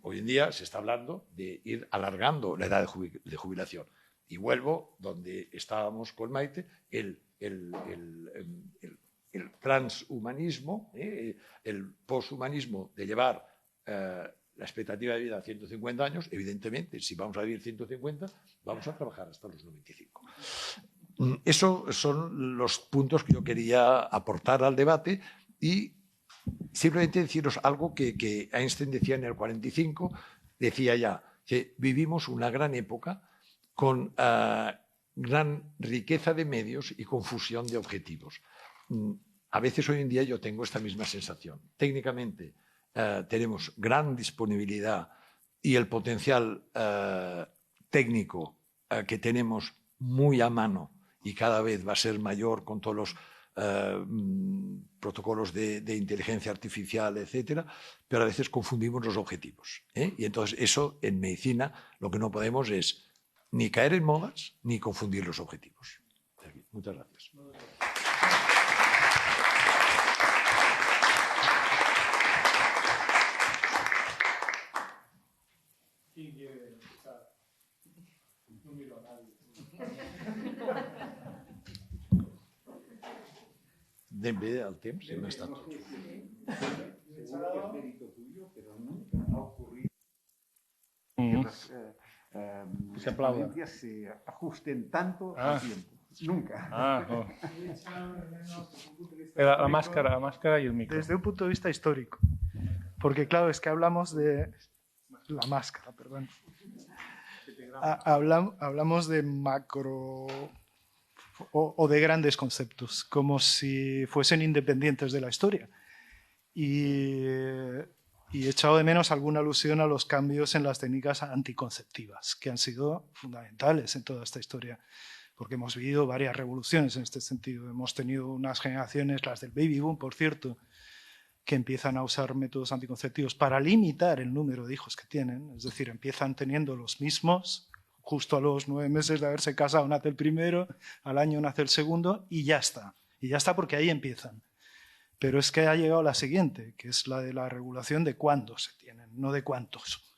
Hoy en día se está hablando de ir alargando la edad de jubilación. Y vuelvo donde estábamos con Maite, el transhumanismo, el poshumanismo de llevar la expectativa de vida a 150 años. Evidentemente, si vamos a vivir 150, vamos a trabajar hasta los 95. Esos son los puntos que yo quería aportar al debate, y simplemente deciros algo que Einstein decía en el 45, decía ya que vivimos una gran época con gran riqueza de medios y confusión de objetivos. A veces hoy en día yo tengo esta misma sensación. Técnicamente tenemos gran disponibilidad, y el potencial técnico que tenemos muy a mano, y cada vez va a ser mayor con todos los protocolos de inteligencia artificial, etcétera, pero a veces confundimos los objetivos. Y entonces eso, en medicina, lo que no podemos es ni caer en modas ni confundir los objetivos. Muchas gracias. ¿Quién quiere empezar? No miro a nadie. Denme al temps, si no está tot. Seguro que es mérito tuyo, pero nunca ha ocurrido que Se aplauda. las ponencias se ajusten tanto al tiempo. Nunca. La máscara y el micro. Desde un punto de vista histórico, Porque claro, es que hablamos de la máscara, perdón. Hablamos de macro o de grandes conceptos, como si fuesen independientes de la historia. Y he echado de menos alguna alusión a los cambios en las técnicas anticonceptivas, que han sido fundamentales en toda esta historia, porque hemos vivido varias revoluciones en este sentido. Hemos tenido unas generaciones, las del baby boom, por cierto, que empiezan a usar métodos anticonceptivos para limitar el número de hijos que tienen, es decir, empiezan teniendo los mismos, justo a los 9 meses de haberse casado nace el primero, al año nace el segundo y ya está. Y ya está porque ahí empiezan. Pero es que ha llegado la siguiente, que es la de la regulación de cuándo se tienen, no de cuántos.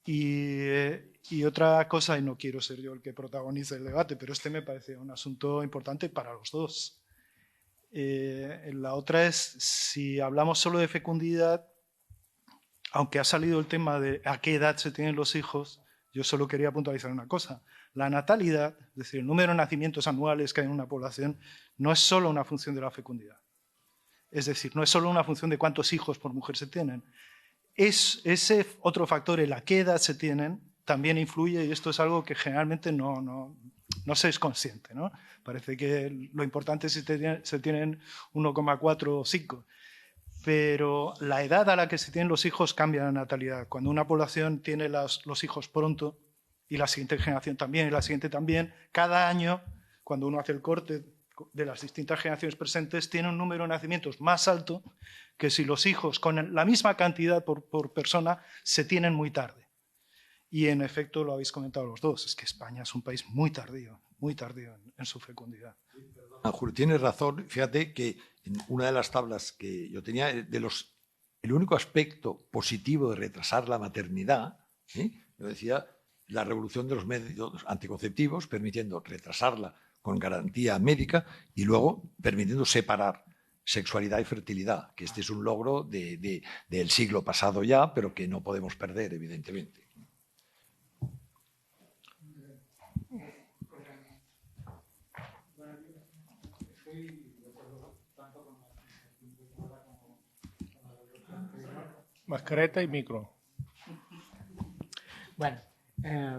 Y otra cosa, y no quiero ser yo el que protagonice el debate, pero este me parece un asunto importante para los dos. La otra es, si hablamos solo de fecundidad, aunque ha salido el tema de a qué edad se tienen los hijos, yo solo quería puntualizar una cosa. La natalidad, es decir, el número de nacimientos anuales que hay en una población, no es solo una función de la fecundidad. Es decir, no es solo una función de cuántos hijos por mujer se tienen. Ese otro factor, el a qué edad se tienen, también influye, y esto es algo que generalmente no se es consciente, ¿no? Parece que lo importante es si se tienen 1,4 o 5. Pero la edad a la que se tienen los hijos cambia la natalidad. Cuando una población tiene los hijos pronto, y la siguiente generación también, y la siguiente también, cada año, cuando uno hace el corte de las distintas generaciones presentes, tiene un número de nacimientos más alto que si los hijos, con la misma cantidad por persona, se tienen muy tarde. Y en efecto, lo habéis comentado los dos, es que España es un país muy tardío en su fecundidad. Julio, tienes razón. Fíjate que en una de las tablas que yo tenía, el único aspecto positivo de retrasar la maternidad, yo decía, la revolución de los métodos anticonceptivos, permitiendo retrasarla con garantía médica y luego permitiendo separar sexualidad y fertilidad, que este es un logro del siglo pasado ya, pero que no podemos perder, evidentemente. Mascareta y micro. Bueno,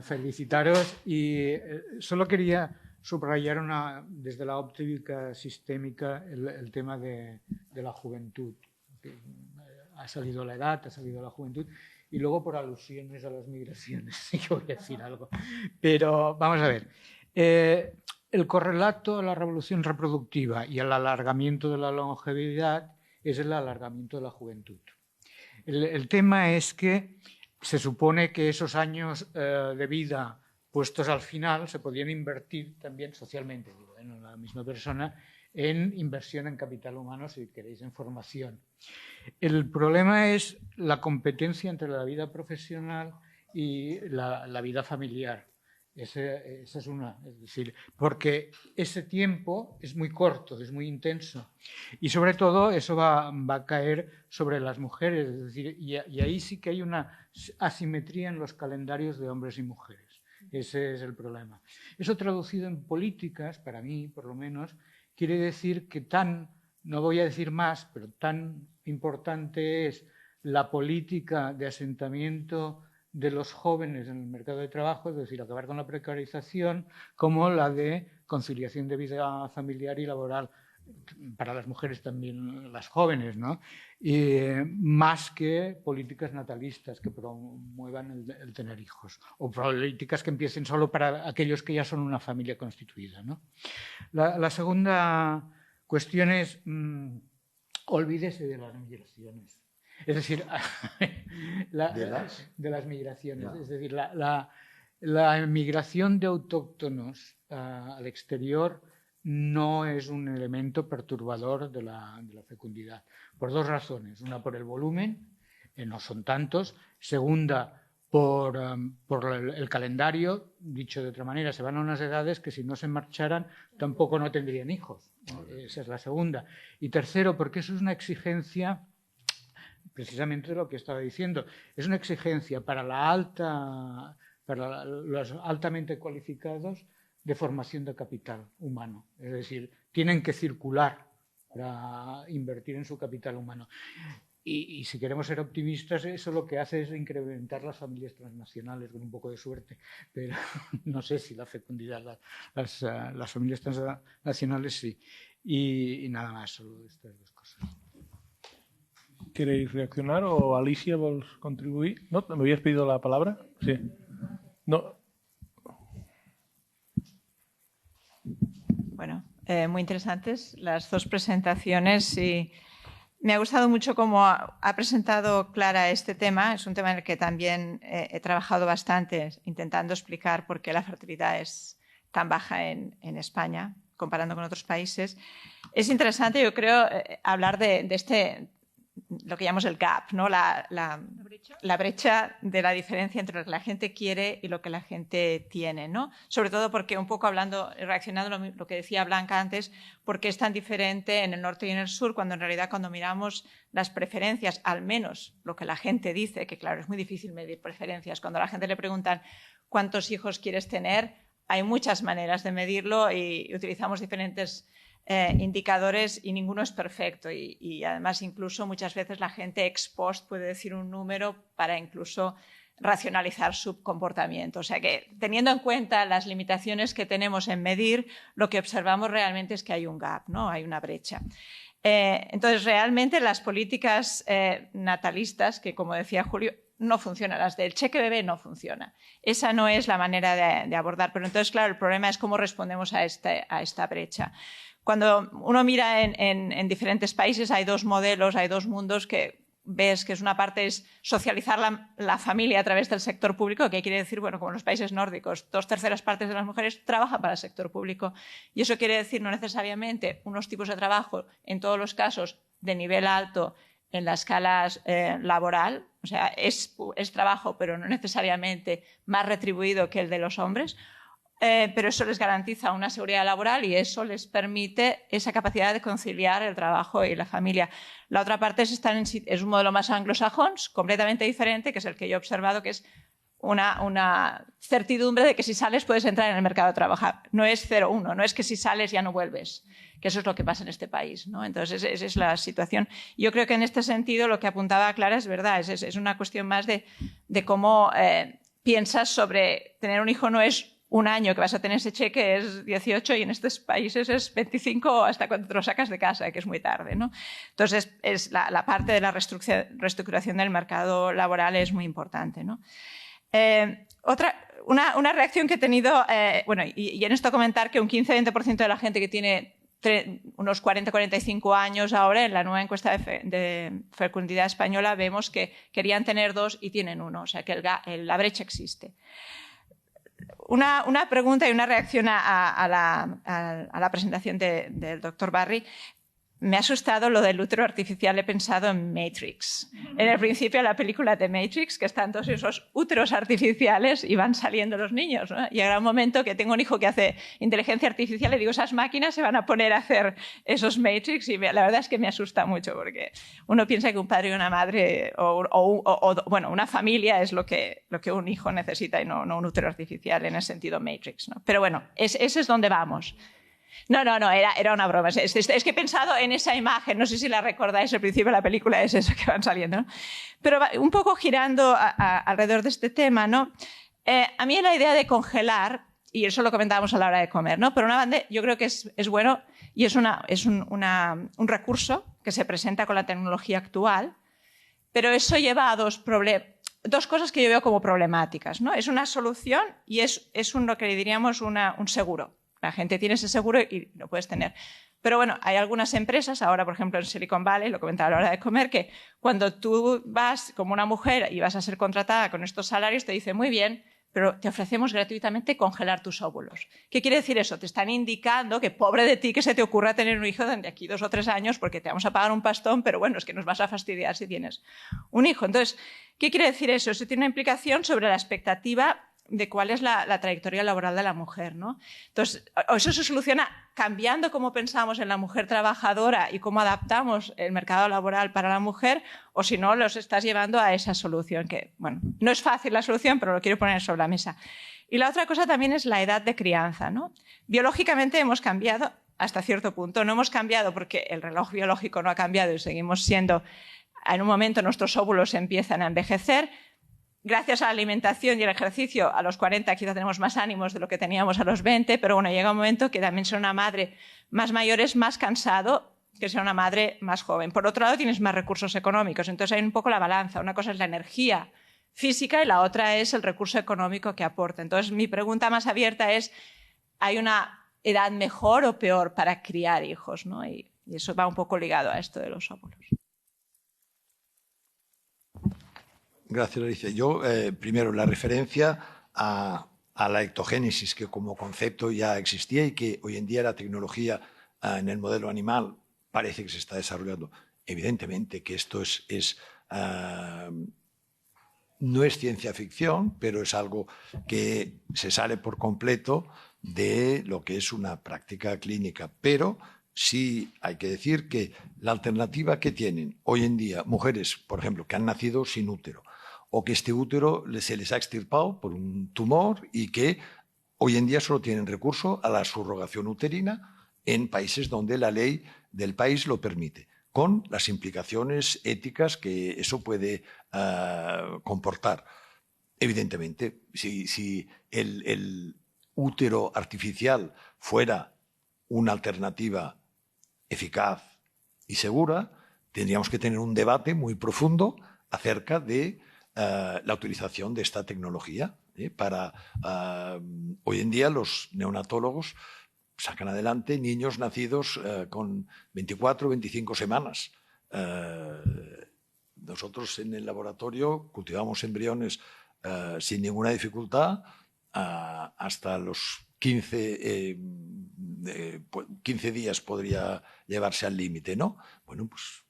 felicitaros y solo quería subrayar desde la óptica sistémica el tema de la juventud. Ha salido la edad, ha salido la juventud y luego por alusiones a las migraciones. Yo voy a decir algo. Pero vamos a ver. El correlato a la revolución reproductiva y al alargamiento de la longevidad es el alargamiento de la juventud. El tema es que se supone que esos años de vida puestos al final se podían invertir también socialmente, digo, en la misma persona, en inversión en capital humano, si queréis, en formación. El problema es la competencia entre la vida profesional y la vida familiar. Esa es una, es decir, porque ese tiempo es muy corto, es muy intenso y sobre todo eso va a caer sobre las mujeres, es decir, y ahí sí que hay una asimetría en los calendarios de hombres y mujeres. Ese es el problema. Eso traducido en políticas, para mí por lo menos, quiere decir que no voy a decir más, pero tan importante es la política de asentamiento de los jóvenes en el mercado de trabajo, es decir, acabar con la precarización, como la de conciliación de vida familiar y laboral, para las mujeres también, las jóvenes, ¿no? Más que políticas natalistas que promuevan el tener hijos, o políticas que empiecen solo para aquellos que ya son una familia constituida, ¿no? La segunda cuestión es, olvídese de las migraciones. Es decir, de las migraciones. Es decir, la migración de autóctonos al exterior no es un elemento perturbador de la fecundidad, por dos razones. Una, por el volumen, no son tantos. Segunda, por el calendario. Dicho de otra manera, se van a unas edades que si no se marcharan tampoco no tendrían hijos. Esa es la segunda. Y tercero, porque eso es una exigencia precisamente lo que estaba diciendo. Es una exigencia para los altamente cualificados de formación de capital humano. Es decir, tienen que circular para invertir en su capital humano. Y si queremos ser optimistas, eso lo que hace es incrementar las familias transnacionales con un poco de suerte, pero no sé si la fecundidad, las familias transnacionales sí. Y nada más, solo estas dos cosas. ¿Queréis reaccionar o Alicia vols contribuir? ¿No? ¿Me habías pedido la palabra? Sí. No. Bueno, muy interesantes las dos presentaciones y me ha gustado mucho cómo ha presentado Clara este tema. Es un tema en el que también he trabajado bastante intentando explicar por qué la fertilidad es tan baja en España, comparando con otros países. Es interesante, yo creo, hablar de este, lo que llamamos el gap, ¿no? La brecha de la diferencia entre lo que la gente quiere y lo que la gente tiene, ¿no? Sobre todo porque, un poco hablando, reaccionando a lo que decía Blanca antes, porque es tan diferente en el norte y en el sur, cuando en realidad cuando miramos las preferencias, al menos lo que la gente dice, que claro, es muy difícil medir preferencias, cuando a la gente le preguntan ¿cuántos hijos quieres tener? Hay muchas maneras de medirlo y utilizamos diferentes indicadores y ninguno es perfecto y además incluso muchas veces la gente ex post puede decir un número para incluso racionalizar su comportamiento. O sea que teniendo en cuenta las limitaciones que tenemos en medir, lo que observamos realmente es que hay un gap, ¿no? Hay una brecha. Entonces realmente las políticas natalistas, que como decía Julio, no funcionan, las del cheque bebé no funcionan. Esa no es la manera de abordar. Pero entonces, claro, el problema es cómo respondemos a esta brecha. Cuando uno mira en diferentes países hay dos modelos, hay dos mundos que ves que es una parte es socializar la familia a través del sector público, que quiere decir, bueno, como en los países nórdicos, 2/3 partes de las mujeres trabajan para el sector público. Y eso quiere decir no necesariamente unos tipos de trabajo, en todos los casos, de nivel alto en la escala laboral, o sea, es trabajo, pero no necesariamente más retribuido que el de los hombres, pero eso les garantiza una seguridad laboral y eso les permite esa capacidad de conciliar el trabajo y la familia. La otra parte es un modelo más anglosajón, completamente diferente, que es el que yo he observado, que es una certidumbre de que si sales puedes entrar en el mercado de trabajo. No es 0-1, no es que si sales ya no vuelves, que eso es lo que pasa en este país, ¿no? Entonces, esa es la situación. Yo creo que en este sentido lo que apuntaba Clara es verdad, es una cuestión más de cómo piensas sobre tener un hijo. No es un año que vas a tener ese cheque, es 18 y en estos países es 25 hasta cuando te lo sacas de casa, que es muy tarde, ¿no? Entonces, la parte de la reestructuración del mercado laboral es muy importante, ¿no? Una reacción que he tenido, bueno, y en esto comentar que un 15-20% de la gente que tiene unos 40-45 años ahora, en la nueva encuesta de fecundidad española, vemos que querían tener 2 y tienen 1, o sea que la brecha existe. Una pregunta y una reacción a la presentación del doctor Barry. Me ha asustado lo del útero artificial. He pensado en Matrix. En el principio de la película de Matrix, que están todos esos úteros artificiales y van saliendo los niños, ¿no? Llegará un momento que tengo un hijo que hace inteligencia artificial y digo, esas máquinas se van a poner a hacer esos Matrix y la verdad es que me asusta mucho porque uno piensa que un padre y una madre bueno, una familia es lo que un hijo necesita y no un útero artificial en el sentido Matrix, ¿no? Pero bueno, ese es donde vamos. No, era una broma. Es que he pensado en esa imagen, no sé si la recordáis, al principio de la película es eso que van saliendo, ¿no? Pero un poco girando alrededor de este tema, ¿no? A mí la idea de congelar, y eso lo comentábamos a la hora de comer, ¿no? Por una banda, yo creo que es bueno y es un recurso que se presenta con la tecnología actual, pero eso lleva a dos cosas que yo veo como problemáticas, ¿no? Es una solución y es lo que diríamos un seguro. La gente tiene ese seguro y lo puedes tener. Pero bueno, hay algunas empresas, ahora por ejemplo en Silicon Valley, lo comentaba a la hora de comer, que cuando tú vas como una mujer y vas a ser contratada con estos salarios, te dicen muy bien, pero te ofrecemos gratuitamente congelar tus óvulos. ¿Qué quiere decir eso? Te están indicando que pobre de ti que se te ocurra tener un hijo de aquí 2 o 3 años porque te vamos a pagar un pastón, pero bueno, es que nos vas a fastidiar si tienes un hijo. Entonces, ¿qué quiere decir eso? Eso tiene una implicación sobre la expectativa de cuál es la trayectoria laboral de la mujer, ¿no? Entonces, eso se soluciona cambiando cómo pensamos en la mujer trabajadora y cómo adaptamos el mercado laboral para la mujer, o si no, los estás llevando a esa solución que, bueno, no es fácil la solución, pero lo quiero poner sobre la mesa. Y la otra cosa también es la edad de crianza, ¿no? Biológicamente hemos cambiado hasta cierto punto. No hemos cambiado porque el reloj biológico no ha cambiado y seguimos siendo en un momento nuestros óvulos empiezan a envejecer. Gracias a la alimentación y el ejercicio, a los 40 quizá tenemos más ánimos de lo que teníamos a los 20, pero bueno, llega un momento que también ser una madre más mayor es más cansado que ser una madre más joven. Por otro lado, tienes más recursos económicos, entonces hay un poco la balanza. Una cosa es la energía física y la otra es el recurso económico que aporta. Entonces, mi pregunta más abierta es, ¿hay una edad mejor o peor para criar hijos, ¿no? Y eso va un poco ligado a esto de los óvulos. Gracias, Alicia. Yo, primero, la referencia a la ectogénesis, que como concepto ya existía y que hoy en día la tecnología en el modelo animal parece que se está desarrollando. Evidentemente que esto no es ciencia ficción, pero es algo que se sale por completo de lo que es una práctica clínica. Pero sí hay que decir que la alternativa que tienen hoy en día mujeres, por ejemplo, que han nacido sin útero, o que este útero se les ha extirpado por un tumor y que hoy en día solo tienen recurso a la subrogación uterina en países donde la ley del país lo permite, con las implicaciones éticas que eso puede comportar. Evidentemente, si el útero artificial fuera una alternativa eficaz y segura, tendríamos que tener un debate muy profundo acerca de la utilización de esta tecnología. Hoy en día los neonatólogos sacan adelante niños nacidos con 24 o 25 semanas. Nosotros en el laboratorio cultivamos embriones sin ninguna dificultad hasta los 15 días podría llevarse al límite, ¿no? Bueno, pues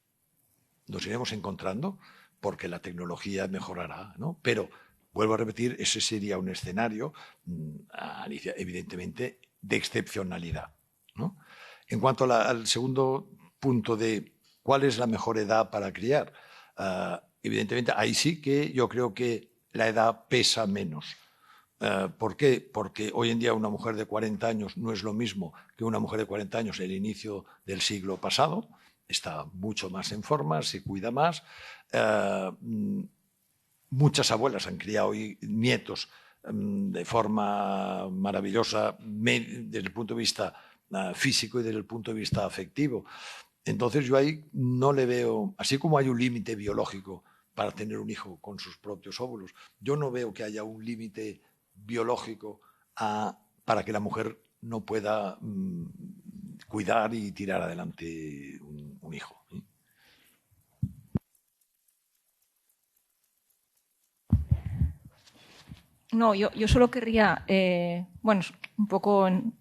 nos iremos encontrando porque la tecnología mejorará, ¿no? Pero, vuelvo a repetir, ese sería un escenario, Alicia, evidentemente, de excepcionalidad, ¿no? En cuanto al segundo punto de cuál es la mejor edad para criar, evidentemente, ahí sí que yo creo que la edad pesa menos. ¿Por qué? Porque hoy en día una mujer de 40 años no es lo mismo que una mujer de 40 años en el inicio del siglo pasado. Está mucho más en forma, se cuida más. Muchas abuelas han criado hoy nietos de forma maravillosa desde el punto de vista físico y desde el punto de vista afectivo. Entonces yo ahí no le veo, así como hay un límite biológico para tener un hijo con sus propios óvulos, yo no veo que haya un límite biológico para que la mujer no pueda cuidar y tirar adelante un hijo. ¿Sí? No, yo solo querría, bueno, un poco en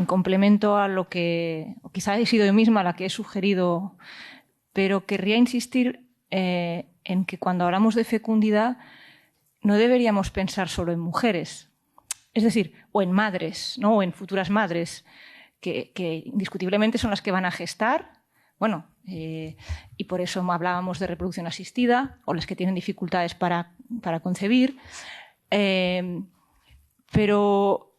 complemento a lo que, o quizá he sido yo misma la que he sugerido, pero querría insistir en que cuando hablamos de fecundidad no deberíamos pensar solo en mujeres, es decir, o en madres, ¿no? O en futuras madres, que indiscutiblemente son las que van a gestar, bueno, y por eso hablábamos de reproducción asistida, o las que tienen dificultades para concebir. Pero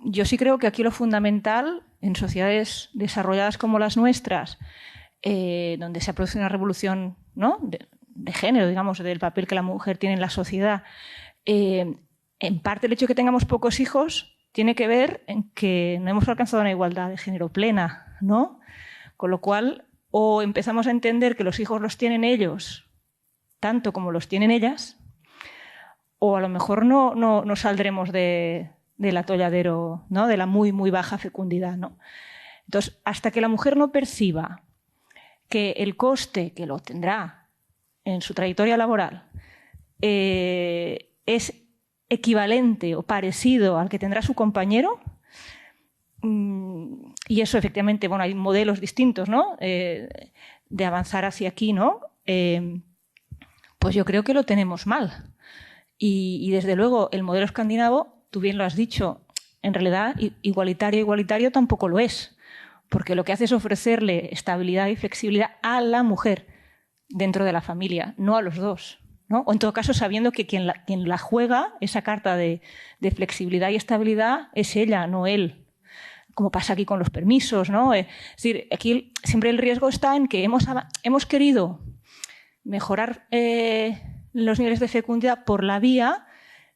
yo sí creo que aquí lo fundamental en sociedades desarrolladas como las nuestras, donde se produce una revolución, ¿no? de género, digamos, del papel que la mujer tiene en la sociedad, en parte el hecho de que tengamos pocos hijos tiene que ver en que no hemos alcanzado una igualdad de género plena, ¿no? Con lo cual, o empezamos a entender que los hijos los tienen ellos tanto como los tienen ellas, o a lo mejor no saldremos del atolladero, ¿no? De la muy, muy baja fecundidad, ¿no? Entonces, hasta que la mujer no perciba que el coste que lo tendrá en su trayectoria laboral es equivalente o parecido al que tendrá su compañero, y eso efectivamente, bueno, hay modelos distintos, ¿no? De avanzar hacia aquí, ¿no? Pues yo creo que lo tenemos mal. Y desde luego el modelo escandinavo, tú bien lo has dicho, en realidad igualitario tampoco lo es, porque lo que hace es ofrecerle estabilidad y flexibilidad a la mujer dentro de la familia, no a los dos, ¿no? O en todo caso sabiendo que quien la juega esa carta de flexibilidad y estabilidad es ella, no él. como pasa aquí con los permisos, ¿no? Es decir, aquí siempre el riesgo está en que hemos querido mejorar los niveles de fecundidad por la vía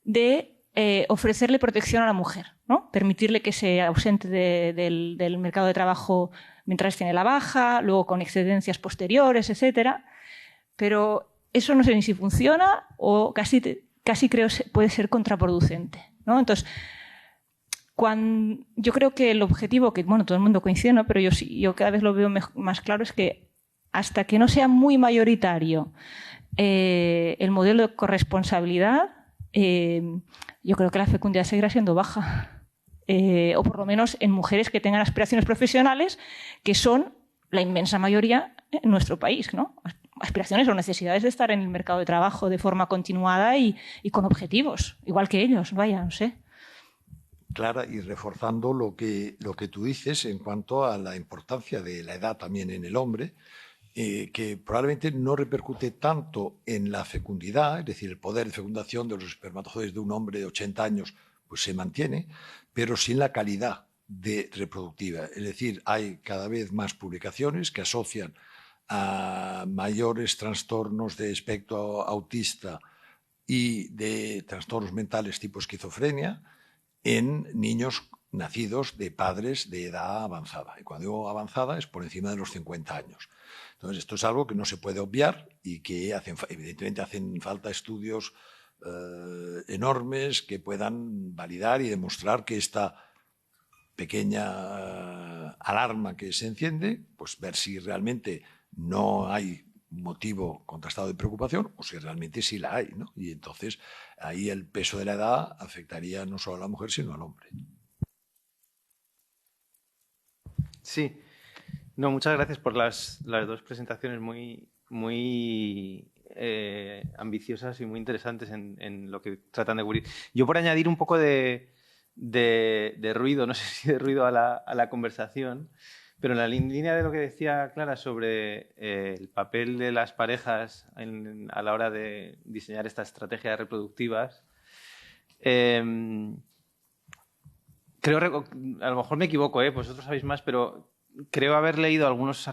de ofrecerle protección a la mujer, ¿no? Permitirle que se ausente del mercado de trabajo mientras tiene la baja, luego con excedencias posteriores, etcétera. Pero eso no sé ni si funciona o casi creo puede ser contraproducente, ¿no? Entonces, yo creo que el objetivo, que bueno, todo el mundo coincide, ¿no? Pero yo cada vez lo veo más claro, es que hasta que no sea muy mayoritario el modelo de corresponsabilidad, yo creo que la fecundidad seguirá siendo baja. O por lo menos en mujeres que tengan aspiraciones profesionales, que son la inmensa mayoría en nuestro país, ¿no? Aspiraciones o necesidades de estar en el mercado de trabajo de forma continuada y con objetivos, igual que ellos, vaya, no sé. Clara, y reforzando lo que tú dices en cuanto a la importancia de la edad también en el hombre, que probablemente no repercute tanto en la fecundidad, es decir, el poder de fecundación de los espermatozoides de un hombre de 80 años pues se mantiene, pero sin la calidad reproductiva. Es decir, hay cada vez más publicaciones que asocian a mayores trastornos de espectro autista y de trastornos mentales tipo esquizofrenia en niños nacidos de padres de edad avanzada. Y cuando digo avanzada es por encima de los 50 años. Entonces, esto es algo que no se puede obviar y que evidentemente hacen falta estudios enormes que puedan validar y demostrar que esta pequeña alarma que se enciende, pues ver si realmente no hay motivo contrastado de preocupación o si realmente sí la hay, ¿no? Y entonces ahí el peso de la edad afectaría no solo a la mujer sino al hombre. Sí. No, muchas gracias por las dos presentaciones muy ambiciosas y muy interesantes en lo que tratan de cubrir. Yo por añadir un poco de ruido, no sé si de ruido a la conversación, pero en la línea de lo que decía Clara sobre el papel de las parejas a la hora de diseñar estas estrategias reproductivas, creo, a lo mejor me equivoco, vosotros sabéis más, pero creo haber leído algunos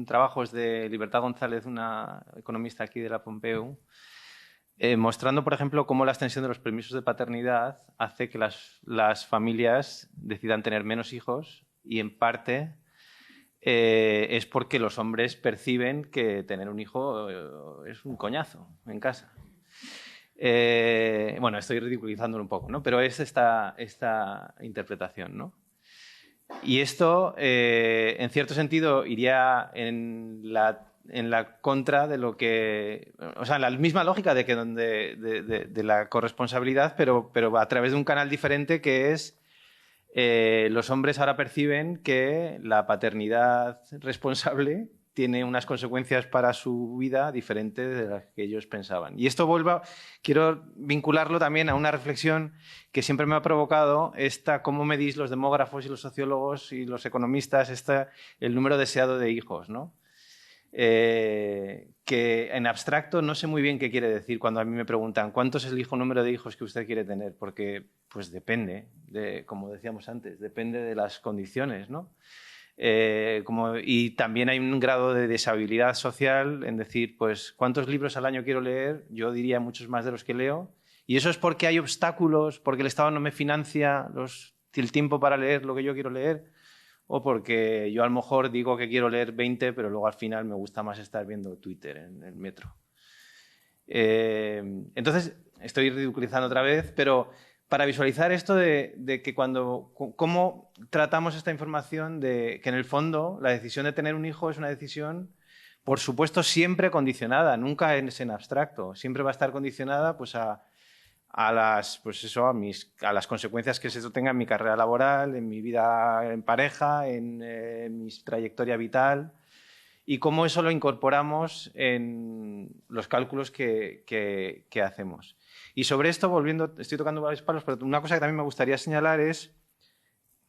trabajos de Libertad González, una economista aquí de la Pompeu, mostrando, por ejemplo, cómo la extensión de los permisos de paternidad hace que las familias decidan tener menos hijos y, en parte, es porque los hombres perciben que tener un hijo es un coñazo en casa. Bueno, estoy ridiculizándolo un poco, ¿no? Pero es esta interpretación, ¿no? Y esto, en cierto sentido, iría en la contra de lo que... O sea, en la misma lógica de la corresponsabilidad, pero a través de un canal diferente que es... los hombres ahora perciben que la paternidad responsable tiene unas consecuencias para su vida diferentes de las que ellos pensaban. Y esto quiero vincularlo también a una reflexión que siempre me ha provocado cómo medís los demógrafos y los sociólogos y los economistas el número deseado de hijos, ¿no? Que en abstracto no sé muy bien qué quiere decir cuando a mí me preguntan ¿cuánto es el número de hijos que usted quiere tener? Porque pues depende, como decíamos antes, depende de las condiciones, ¿no? Y también hay un grado de deshabilidad social en decir, pues, ¿cuántos libros al año quiero leer? Yo diría muchos más de los que leo. Y eso es porque hay obstáculos, porque el Estado no me financia el tiempo para leer lo que yo quiero leer, o porque yo a lo mejor digo que quiero leer 20, pero luego al final me gusta más estar viendo Twitter en el metro. Entonces, estoy ridiculizando otra vez, pero... para visualizar esto de que cómo tratamos esta información de que en el fondo la decisión de tener un hijo es una decisión, por supuesto, siempre condicionada, nunca es en abstracto, siempre va a estar condicionada pues, a las consecuencias que eso tenga en mi carrera laboral, en mi vida en pareja, en mi trayectoria vital y cómo eso lo incorporamos en los cálculos que hacemos. Y sobre esto, volviendo, estoy tocando varios palos, pero una cosa que también me gustaría señalar es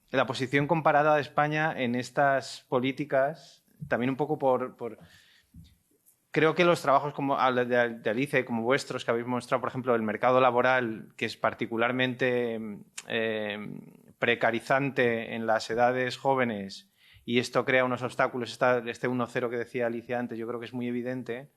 la posición comparada de España en estas políticas, también un poco creo que los trabajos como de Alicia y como vuestros, que habéis mostrado, por ejemplo, el mercado laboral, que es particularmente precarizante en las edades jóvenes y esto crea unos obstáculos, este 1-0 que decía Alicia antes, yo creo que es muy evidente.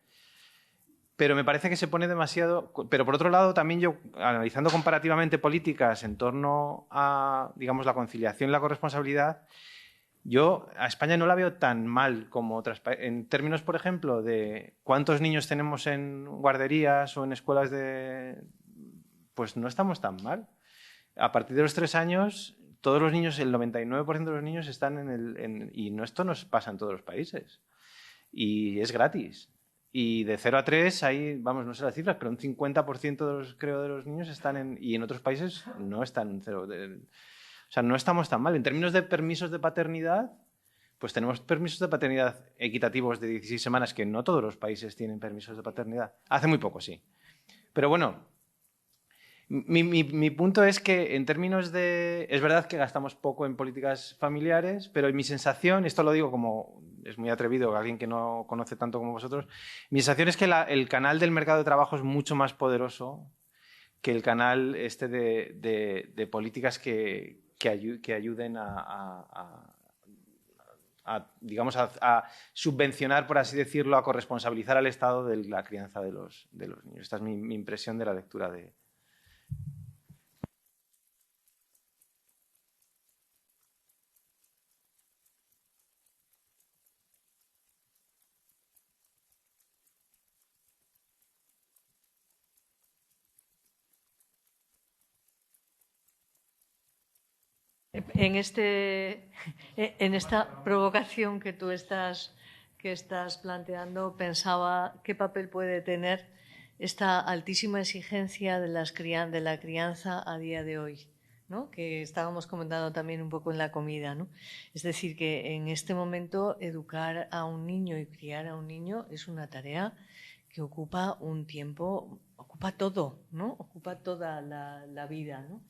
Pero me parece que se pone demasiado... Pero por otro lado, también yo, analizando comparativamente políticas en torno a, digamos, la conciliación y la corresponsabilidad, yo a España no la veo tan mal como otras países. En términos, por ejemplo, de cuántos niños tenemos en guarderías o en escuelas de... Pues no estamos tan mal. A partir de los 3 años, todos los niños, el 99% de los niños están y esto no pasa en todos los países. Y es gratis. Y de 0 a 3, ahí, vamos, no sé las cifras, pero un 50% creo de los niños están y en otros países no están en 0. O sea, no estamos tan mal. En términos de permisos de paternidad, pues tenemos permisos de paternidad equitativos de 16 semanas, que no todos los países tienen permisos de paternidad. Hace muy poco, sí. Pero bueno, mi punto es que en términos de... Es verdad que gastamos poco en políticas familiares, pero mi sensación, esto lo digo como es muy atrevido, alguien que no conoce tanto como vosotros, mi sensación es que el canal del mercado de trabajo es mucho más poderoso que el canal de políticas que ayuden digamos, a subvencionar, por así decirlo, a corresponsabilizar al Estado de la crianza de los niños. Esta es mi impresión de la lectura de... En esta provocación que tú estás planteando, pensaba qué papel puede tener esta altísima exigencia de la crianza a día de hoy, ¿no? Que estábamos comentando también un poco en la comida, ¿no? Es decir, que en este momento educar a un niño y criar a un niño es una tarea que ocupa un tiempo, ocupa todo, ¿no? Ocupa toda la vida, ¿no?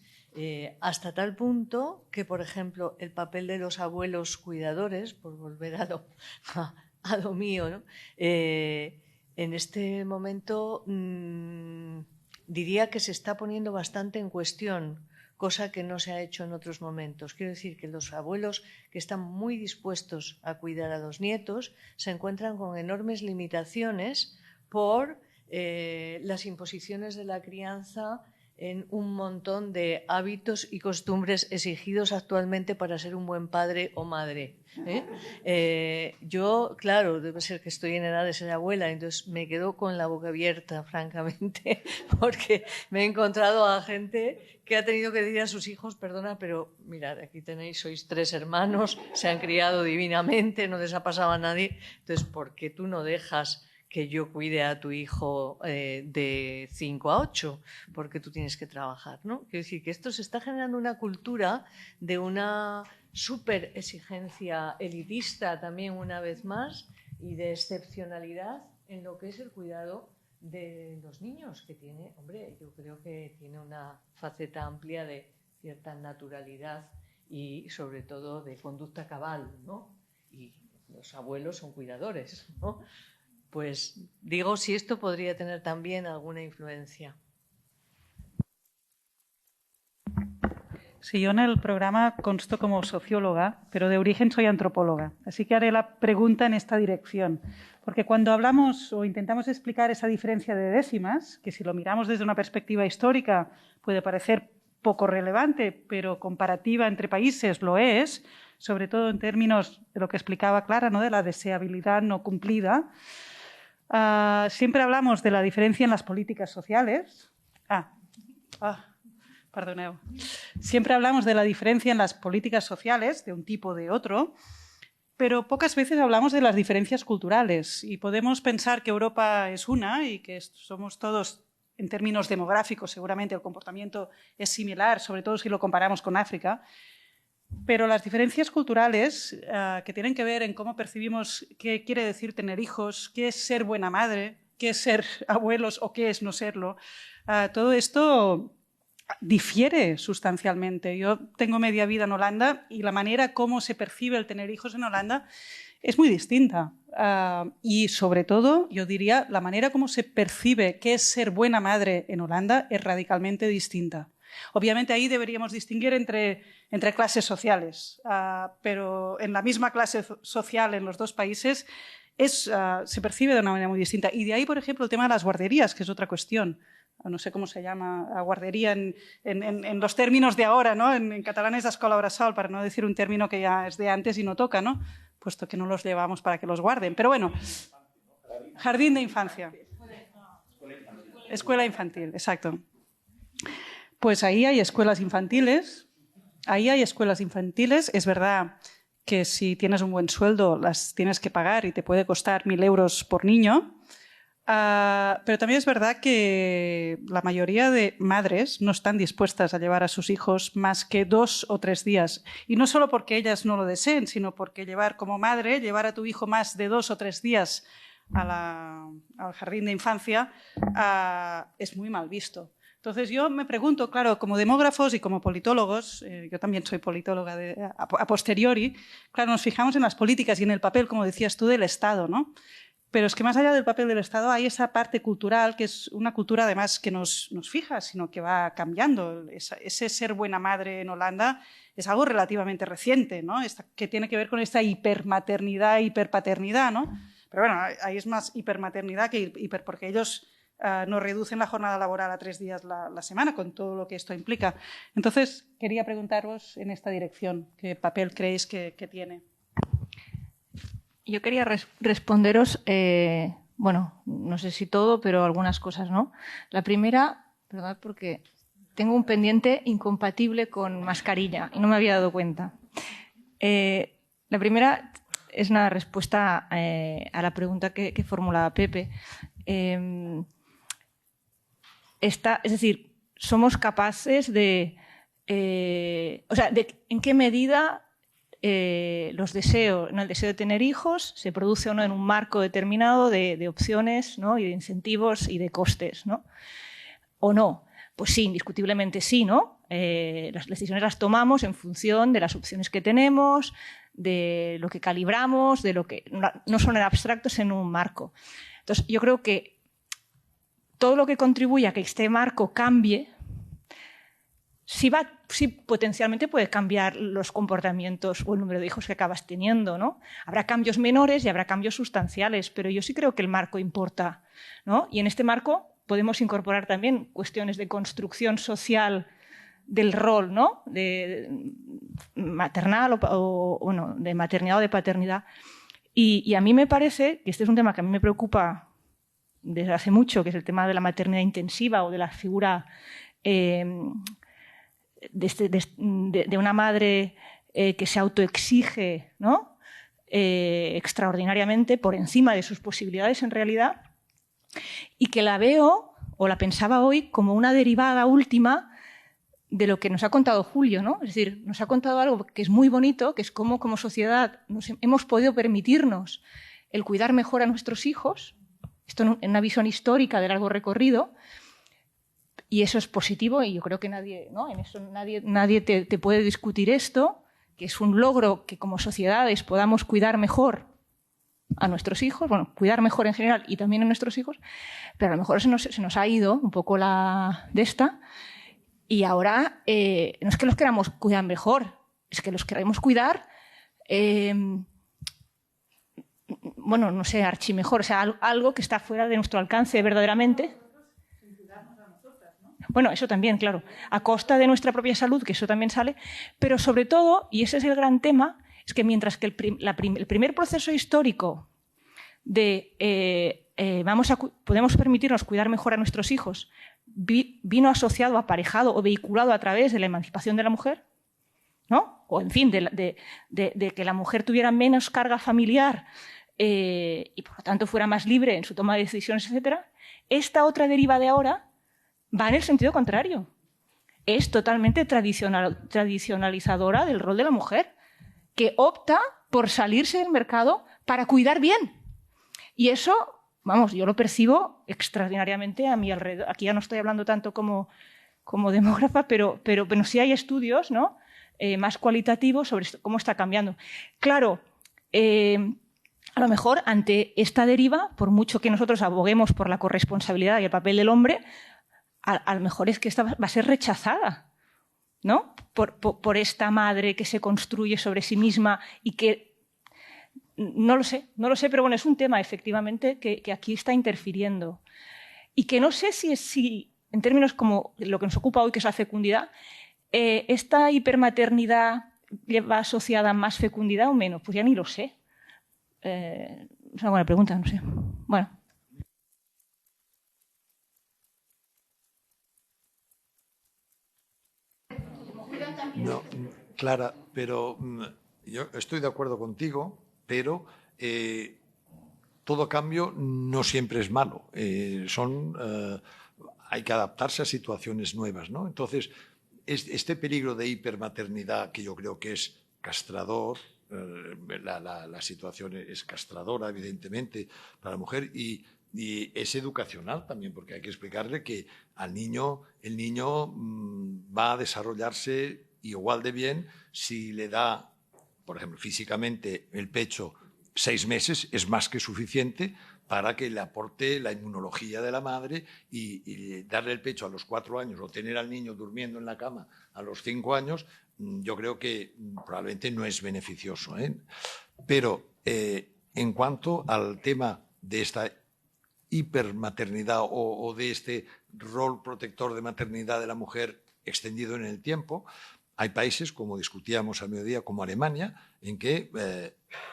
Hasta tal punto que, por ejemplo, el papel de los abuelos cuidadores, por volver a lo mío, ¿no? En este momento diría que se está poniendo bastante en cuestión, cosa que no se ha hecho en otros momentos. Quiero decir que los abuelos que están muy dispuestos a cuidar a los nietos se encuentran con enormes limitaciones por las imposiciones de la crianza en un montón de hábitos y costumbres exigidos actualmente para ser un buen padre o madre. Yo, claro, debe ser que estoy en edad de ser abuela, entonces me quedo con la boca abierta, francamente, porque me he encontrado a gente que ha tenido que decir a sus hijos, perdona, pero mirad, aquí tenéis, sois 3 hermanos, se han criado divinamente, no les ha pasado a nadie, entonces, ¿por qué tú no dejas que yo cuide a tu hijo de 5 a 8, porque tú tienes que trabajar, ¿no? Quiero decir que esto se está generando una cultura de una súper exigencia elitista también una vez más y de excepcionalidad en lo que es el cuidado de los niños, que tiene, hombre, yo creo que tiene una faceta amplia de cierta naturalidad y sobre todo de conducta cabal, ¿no? Y los abuelos son cuidadores, ¿no? Pues digo si esto podría tener también alguna influencia. Sí, yo en el programa consto como socióloga, pero de origen soy antropóloga. Así que haré la pregunta en esta dirección. Porque cuando hablamos o intentamos explicar esa diferencia de décimas, que si lo miramos desde una perspectiva histórica puede parecer poco relevante, pero comparativa entre países lo es, sobre todo en términos de lo que explicaba Clara, ¿no? De la deseabilidad no cumplida. Siempre hablamos de la diferencia en las políticas sociales. Perdoneu. Siempre hablamos de la diferencia en las políticas sociales, de un tipo o de otro, pero pocas veces hablamos de las diferencias culturales. Y podemos pensar que Europa es una y que somos todos, en términos demográficos, seguramente el comportamiento es similar, sobre todo si lo comparamos con África. Pero las diferencias culturales que tienen que ver en cómo percibimos qué quiere decir tener hijos, qué es ser buena madre, qué es ser abuelos o qué es no serlo, todo esto difiere sustancialmente. Yo tengo media vida en Holanda y la manera como se percibe el tener hijos en Holanda es muy distinta. Y sobre todo, yo diría, la manera como se percibe qué es ser buena madre en Holanda es radicalmente distinta. Obviamente ahí deberíamos distinguir entre clases sociales, pero en la misma clase social en los dos países se percibe de una manera muy distinta. Y de ahí, por ejemplo, el tema de las guarderías, que es otra cuestión. No sé cómo se llama a guardería en los términos de ahora, ¿no? En catalán es escola bressol, para no decir un término que ya es de antes y no toca, ¿no? Puesto que no los llevamos para que los guarden. Pero bueno, jardín de infancia. Escuela infantil, exacto. Pues ahí hay escuelas infantiles. Es verdad que si tienes un buen sueldo las tienes que pagar y te puede costar 1.000 euros por niño. Pero también es verdad que la mayoría de madres no están dispuestas a llevar a sus hijos más que 2 o 3 días. Y no solo porque ellas no lo deseen, sino porque como madre, llevar a tu hijo más de 2 o 3 días al jardín de infancia es muy mal visto. Entonces yo me pregunto, claro, como demógrafos y como politólogos, yo también soy politóloga a posteriori, claro, nos fijamos en las políticas y en el papel, como decías tú, del Estado, ¿no? Pero es que más allá del papel del Estado hay esa parte cultural, que es una cultura además que nos fija, sino que va cambiando. Ese ser buena madre en Holanda es algo relativamente reciente, ¿no? Que tiene que ver con esta hipermaternidad, hiperpaternidad, ¿no? Pero bueno, ahí es más hipermaternidad que hiper, porque ellos nos reducen la jornada laboral a 3 días la semana, con todo lo que esto implica. Entonces, quería preguntaros en esta dirección, ¿qué papel creéis que tiene? Yo quería responderos, bueno, no sé si todo, pero algunas cosas, ¿no? La primera, perdón, porque tengo un pendiente incompatible con mascarilla y no me había dado cuenta. La primera es una respuesta a la pregunta que formulaba Pepe. Es decir, somos capaces de... ¿en qué medida los deseos, ¿no? El deseo de tener hijos se produce o no en un marco determinado de opciones, ¿no? Y de incentivos y de costes, ¿no? ¿O no? Pues sí, indiscutiblemente sí, ¿no? Las decisiones las tomamos en función de las opciones que tenemos, de lo que calibramos, de lo que no son abstractos en un marco. Entonces, yo creo que todo lo que contribuye a que este marco cambie, sí potencialmente puede cambiar los comportamientos o el número de hijos que acabas teniendo, ¿no? Habrá cambios menores y habrá cambios sustanciales, pero yo sí creo que el marco importa, ¿no? Y en este marco podemos incorporar también cuestiones de construcción social del rol, ¿no? De maternal o de maternidad o de paternidad. Y a mí me parece que este es un tema que a mí me preocupa desde hace mucho, que es el tema de la maternidad intensiva o de la figura de una madre que se autoexige, ¿no? Extraordinariamente por encima de sus posibilidades en realidad, y que la veo o la pensaba hoy como una derivada última de lo que nos ha contado Julio, ¿no? Es decir, nos ha contado algo que es muy bonito, que es cómo como sociedad hemos podido permitirnos el cuidar mejor a nuestros hijos, esto en una visión histórica de largo recorrido, y eso es positivo y yo creo que nadie, ¿no? En eso nadie te puede discutir esto, que es un logro que como sociedades podamos cuidar mejor a nuestros hijos, bueno, cuidar mejor en general y también a nuestros hijos, pero a lo mejor se nos ha ido un poco y ahora no es que los queramos cuidar mejor, es que los queremos cuidar, bueno, no sé, archimejor, o sea, algo que está fuera de nuestro alcance verdaderamente. Bueno, eso también, claro, a costa de nuestra propia salud, que eso también sale, pero sobre todo, y ese es el gran tema, es que mientras que el primer proceso histórico de podemos permitirnos cuidar mejor a nuestros hijos vino asociado, aparejado o vehiculado a través de la emancipación de la mujer, ¿no? O, en fin, de que la mujer tuviera menos carga familiar y, por lo tanto, fuera más libre en su toma de decisiones, etc. Esta otra deriva de ahora va en el sentido contrario. Es totalmente tradicionalizadora del rol de la mujer, que opta por salirse del mercado para cuidar bien. Y eso, vamos, yo lo percibo extraordinariamente a mi alrededor. Aquí ya no estoy hablando tanto como demógrafa, pero sí hay estudios, ¿no? Más cualitativos sobre cómo está cambiando. Claro, a lo mejor ante esta deriva, por mucho que nosotros aboguemos por la corresponsabilidad y el papel del hombre, a lo mejor es que esta va a ser rechazada, ¿no? Por esta madre que se construye sobre sí misma y que, no lo sé, pero bueno, es un tema efectivamente que aquí está interfiriendo. Y que no sé si en términos como lo que nos ocupa hoy, que es la fecundidad, ¿esta hipermaternidad va asociada a más fecundidad o menos? Pues ya ni lo sé. Es una buena pregunta, no sé. Bueno. No, Clara, pero yo estoy de acuerdo contigo, pero todo cambio no siempre es malo. Hay que adaptarse a situaciones nuevas, ¿no? Entonces, este peligro de hipermaternidad, que yo creo que es castrador, la situación es castradora, evidentemente, para la mujer, y es educacional también, porque hay que explicarle que el niño va a desarrollarse igual de bien si le da, por ejemplo, físicamente el pecho 6 meses, es más que suficiente para que le aporte la inmunología de la madre, y darle el pecho a los 4 años o tener al niño durmiendo en la cama a los 5 años, yo creo que probablemente no es beneficioso, ¿eh? Pero en cuanto al tema de esta hipermaternidad o de este rol protector de maternidad de la mujer extendido en el tiempo, hay países, como discutíamos al mediodía, como Alemania, en que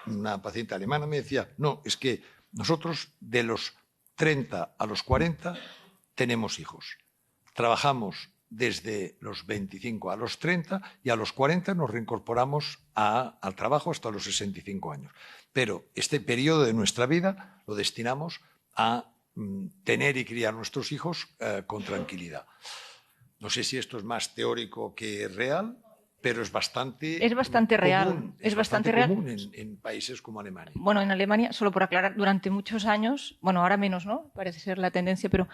una paciente alemana me decía, no, es que nosotros de los 30 a los 40 tenemos hijos. Trabajamos desde los 25 a los 30 y a los 40 nos reincorporamos al trabajo hasta los 65 años. Pero este periodo de nuestra vida lo destinamos a tener y criar nuestros hijos con tranquilidad. No sé si esto es más teórico que real, pero es bastante real. Es bastante real en países como Alemania. Bueno, en Alemania, solo por aclarar, durante muchos años, bueno, ahora menos, ¿no? Parece ser la tendencia, pero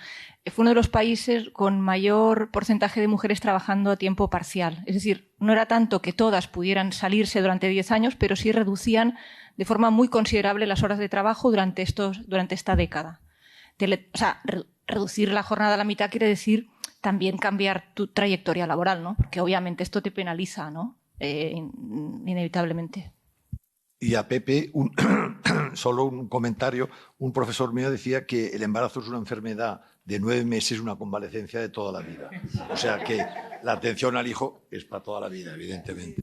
fue uno de los países con mayor porcentaje de mujeres trabajando a tiempo parcial. Es decir, no era tanto que todas pudieran salirse durante 10 años, pero sí reducían de forma muy considerable las horas de trabajo durante esta década. Reducir la jornada a la mitad quiere decir también cambiar tu trayectoria laboral, ¿no? Porque obviamente esto te penaliza, ¿no? Inevitablemente. Y a Pepe, solo un comentario. Un profesor mío decía que el embarazo es una enfermedad de 9 meses, una convalecencia de toda la vida. O sea que la atención al hijo es para toda la vida, evidentemente.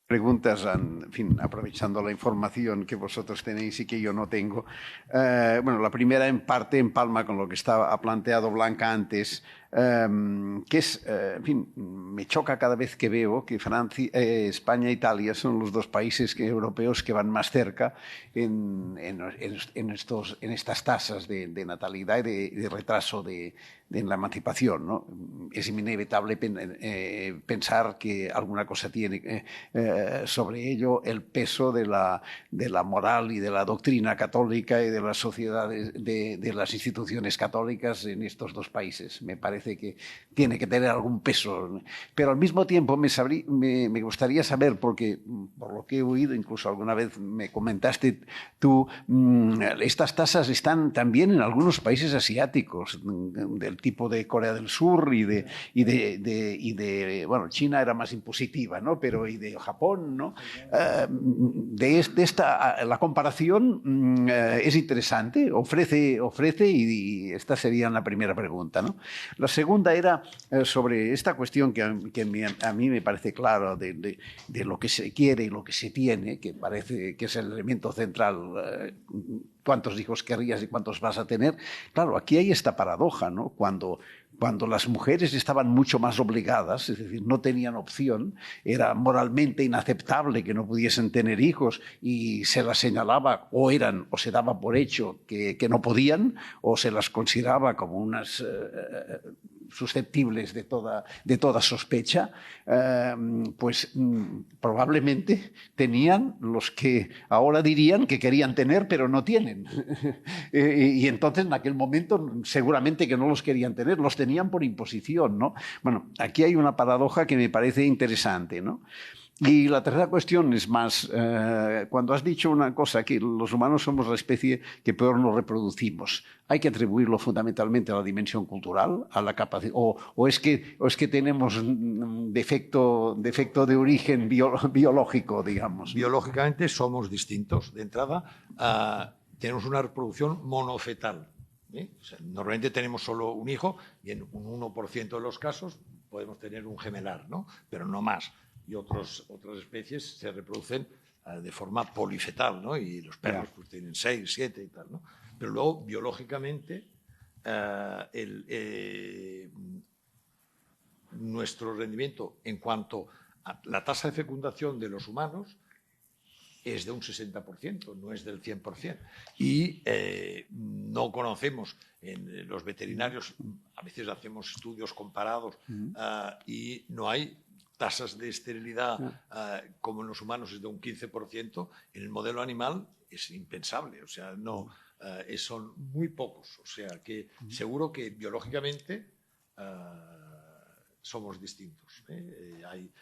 Preguntas, en fin, aprovechando la información que vosotros tenéis y que yo no tengo. Bueno, la primera en parte empalma con lo que ha planteado Blanca antes, que es, en fin, me choca cada vez que veo que España e Italia son los dos países europeos que van más cerca en estas tasas de natalidad y de retraso en la emancipación, ¿no? Es inevitable pensar que alguna cosa tiene sobre ello el peso de la moral y de la doctrina católica y de las sociedades, de las instituciones católicas en estos dos países. Me parece que tiene que tener algún peso. Pero al mismo tiempo me gustaría saber, porque por lo que he oído, incluso alguna vez me comentaste tú, estas tasas están también en algunos países asiáticos, del tipo de Corea del Sur y de bueno, China era más impositiva, ¿no? Pero y de Japón, ¿no? La comparación es interesante, ofrece y esta sería la primera pregunta, ¿no? La segunda era sobre esta cuestión que a mí me parece claro de lo que se quiere y lo que se tiene, que parece que es el elemento central. ¿Cuántos hijos querrías y cuántos vas a tener? Claro, aquí hay esta paradoja, ¿no? Cuando las mujeres estaban mucho más obligadas, es decir, no tenían opción, era moralmente inaceptable que no pudiesen tener hijos y se las señalaba o se daba por hecho que no podían, o se las consideraba como unas susceptibles de toda sospecha, pues probablemente tenían los que ahora dirían que querían tener pero no tienen. Y entonces en aquel momento seguramente que no los querían tener, los tenían por imposición, ¿no? Bueno, aquí hay una paradoja que me parece interesante, ¿no? Y la tercera cuestión es más, cuando has dicho una cosa, que los humanos somos la especie que peor nos reproducimos, ¿hay que atribuirlo fundamentalmente a la dimensión cultural, a la capacidad, o es que tenemos defecto de origen biológico, digamos? Biológicamente somos distintos. De entrada, tenemos una reproducción monofetal. O sea, normalmente tenemos solo un hijo y en un 1% de los casos podemos tener un gemelar, ¿no? Pero no más. Y otras especies se reproducen de forma polifetal, ¿no? Y los perros pues, tienen 6, 7 y tal, ¿no? Pero luego, biológicamente, nuestro rendimiento en cuanto a la tasa de fecundación de los humanos es de un 60%, no es del 100%. Y no conocemos, en los veterinarios a veces hacemos estudios comparados y no hay tasas de esterilidad como en los humanos es de un 15%, en el modelo animal es impensable, o sea, no, son muy pocos, o sea que seguro que biológicamente somos distintos. Hay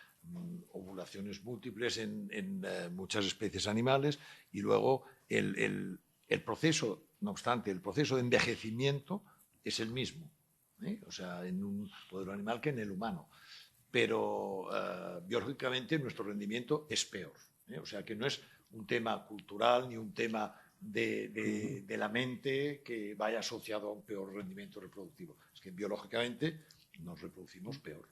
ovulaciones múltiples en muchas especies animales y luego el proceso, no obstante, el proceso de envejecimiento es el mismo, o sea, en un modelo animal que en el humano. Pero biológicamente nuestro rendimiento es peor. O sea, que no es un tema cultural ni un tema de la mente que vaya asociado a un peor rendimiento reproductivo. Es que biológicamente nos reproducimos peor.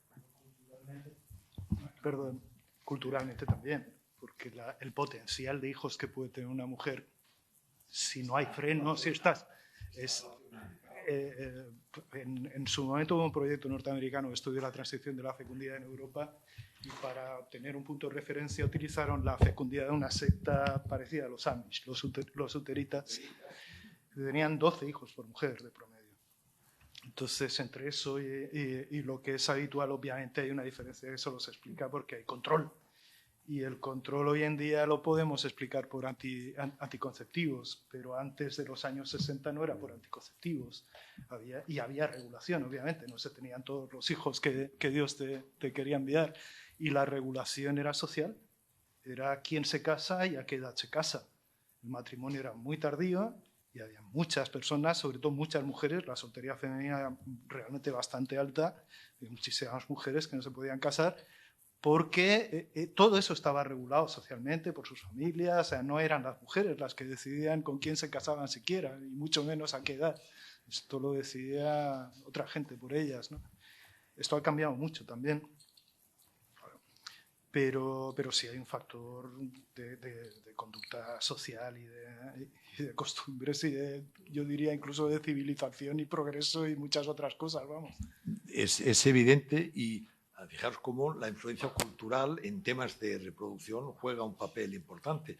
Perdón, culturalmente también, porque el potencial de hijos que puede tener una mujer, si no hay freno, si estás... En su momento hubo un proyecto norteamericano que estudió la transición de la fecundidad en Europa y para obtener un punto de referencia utilizaron la fecundidad de una secta parecida a los Amish, los uteritas, que tenían 12 hijos por mujer de promedio. Entonces, entre eso y lo que es habitual, obviamente hay una diferencia, eso lo se explica porque hay control. Y el control hoy en día lo podemos explicar por anticonceptivos, pero antes de los años 60 no era por anticonceptivos. Había regulación, obviamente, no se tenían todos los hijos que Dios te quería enviar. Y la regulación era social, era quién se casa y a qué edad se casa. El matrimonio era muy tardío y había muchas personas, sobre todo muchas mujeres, la soltería femenina era realmente bastante alta, y muchísimas mujeres que no se podían casar, porque todo eso estaba regulado socialmente por sus familias, o sea, no eran las mujeres las que decidían con quién se casaban siquiera, y mucho menos a qué edad. Esto lo decidía otra gente por ellas, ¿no? Esto ha cambiado mucho también, pero sí hay un factor de conducta social y de costumbres y yo diría incluso de civilización y progreso y muchas otras cosas, vamos. Es evidente y... Fijaros cómo la influencia cultural en temas de reproducción juega un papel importante.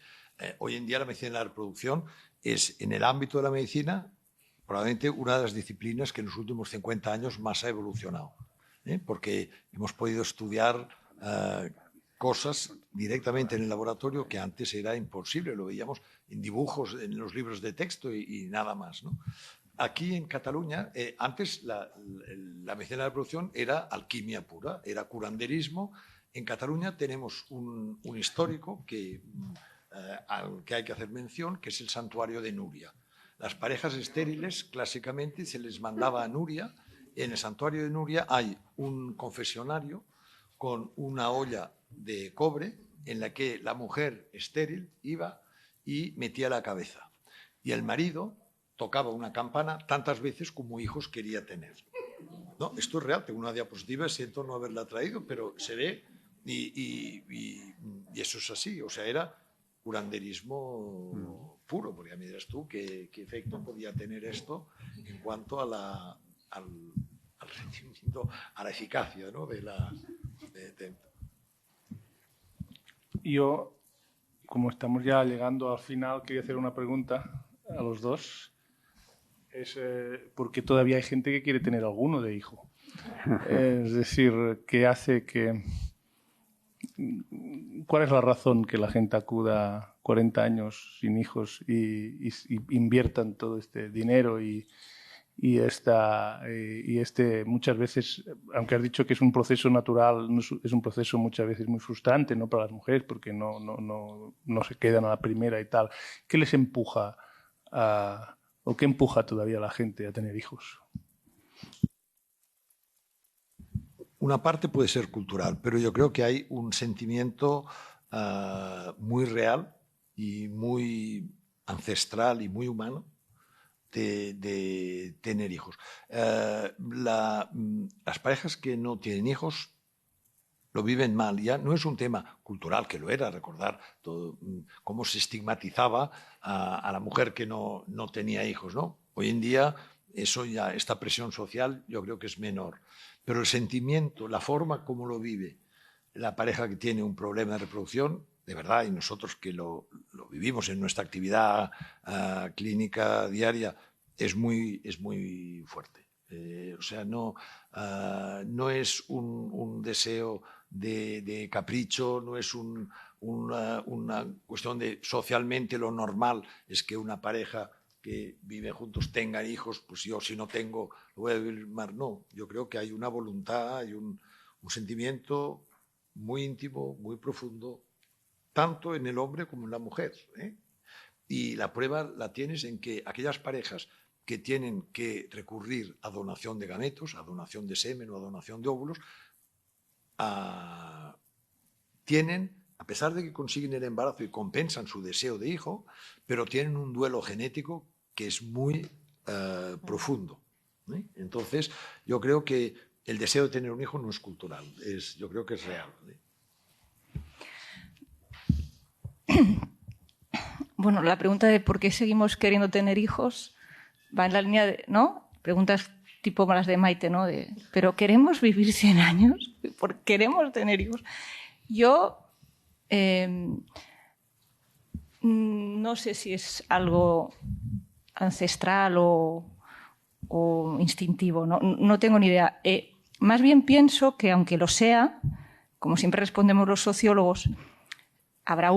Hoy en día la medicina de la reproducción es, en el ámbito de la medicina, probablemente una de las disciplinas que en los últimos 50 años más ha evolucionado. Porque hemos podido estudiar cosas directamente en el laboratorio que antes era imposible. Lo veíamos en dibujos, en los libros de texto y nada más, ¿no? Aquí en Cataluña, antes la medicina de la reproducción era alquimia pura, era curanderismo. En Cataluña tenemos un histórico al que hay que hacer mención, que es el santuario de Núria. Las parejas estériles, clásicamente, se les mandaba a Núria. En el santuario de Núria hay un confesionario con una olla de cobre en la que la mujer estéril iba y metía la cabeza. Y el marido tocaba una campana tantas veces como hijos quería tener. No, esto es real, tengo una diapositiva, siento no haberla traído, pero se ve y eso es así, o sea, era curanderismo puro, porque ya me dirás tú qué efecto podía tener esto en cuanto al rendimiento, a la eficacia, ¿no? Yo, como estamos ya llegando al final, quería hacer una pregunta a los dos. Es porque todavía hay gente que quiere tener alguno de hijo. Es decir, ¿qué hace que... ¿Cuál es la razón que la gente acuda 40 años sin hijos y inviertan todo este dinero y y muchas veces, aunque has dicho que es un proceso natural, es un proceso muchas veces muy frustrante, ¿no?, para las mujeres, porque no se quedan a la primera y tal. ¿Qué les empuja o qué empuja todavía a la gente a tener hijos? Una parte puede ser cultural, pero yo creo que hay un sentimiento muy real y muy ancestral y muy humano de tener hijos. Las parejas que no tienen hijos lo viven mal. Ya no es un tema cultural, que lo era, recordar todo, cómo se estigmatizaba a la mujer que no tenía hijos, ¿no? Hoy en día esta presión social yo creo que es menor. Pero el sentimiento, la forma como lo vive la pareja que tiene un problema de reproducción, de verdad, y nosotros que lo vivimos en nuestra actividad clínica diaria, es muy fuerte. O sea, no es un deseo de capricho, no es una cuestión de socialmente lo normal es que una pareja que vive juntos tenga hijos, pues yo si no tengo lo voy a vivir mal. No, yo creo que hay una voluntad, hay un sentimiento muy íntimo, muy profundo, tanto en el hombre como en la mujer, ¿eh? Y la prueba la tienes en que aquellas parejas que tienen que recurrir a donación de gametos, a donación de semen o a donación de óvulos, tienen, a pesar de que consiguen el embarazo y compensan su deseo de hijo, pero tienen un duelo genético que es muy profundo, ¿eh? Entonces, yo creo que el deseo de tener un hijo no es cultural, yo creo que es real, ¿eh? Bueno, la pregunta de por qué seguimos queriendo tener hijos va en la línea de, ¿no?, preguntas tipo las de Maite, ¿no?, ¿pero queremos vivir 100 años? ¿Queremos tener hijos? Yo no sé si es algo ancestral o instintivo, no tengo ni idea. Más bien pienso que, aunque lo sea, como siempre respondemos los sociólogos, habrá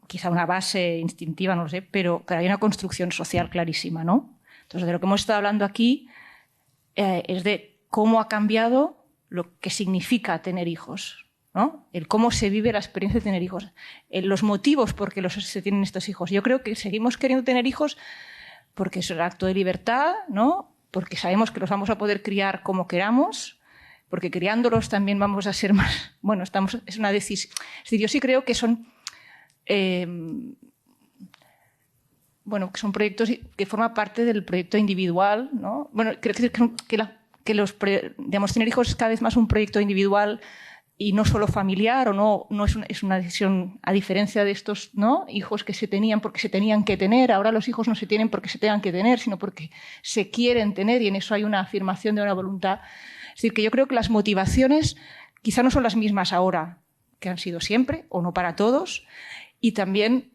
quizá una base instintiva, no lo sé, pero hay una construcción social clarísima, ¿no? Entonces, de lo que hemos estado hablando aquí es de cómo ha cambiado lo que significa tener hijos, ¿no? El cómo se vive la experiencia de tener hijos, los motivos por qué se tienen estos hijos. Yo creo que seguimos queriendo tener hijos porque es un acto de libertad, ¿no?, porque sabemos que los vamos a poder criar como queramos, porque criándolos también vamos a ser más... Bueno, es una decisión. Es decir, yo sí creo que son... que son proyectos que forman parte del proyecto individual, ¿no? Bueno, creo que tener hijos es cada vez más un proyecto individual y no solo familiar, o no es una decisión, a diferencia de estos, ¿no?, hijos que se tenían porque se tenían que tener. Ahora los hijos no se tienen porque se tengan que tener, sino porque se quieren tener, y en eso hay una afirmación de una voluntad. Es decir, que yo creo que las motivaciones quizá no son las mismas ahora que han sido siempre, o no para todos, y también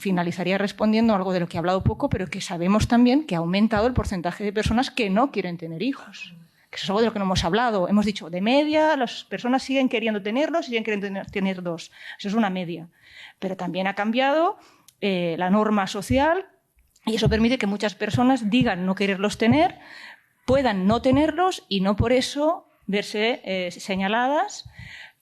finalizaría respondiendo algo de lo que he hablado poco, pero que sabemos también que ha aumentado el porcentaje de personas que no quieren tener hijos. Que eso es algo de lo que no hemos hablado. Hemos dicho, de media, las personas siguen queriendo tenerlos, siguen queriendo tener 2. Eso es una media. Pero también ha cambiado la norma social, y eso permite que muchas personas digan no quererlos tener, puedan no tenerlos y no por eso verse señaladas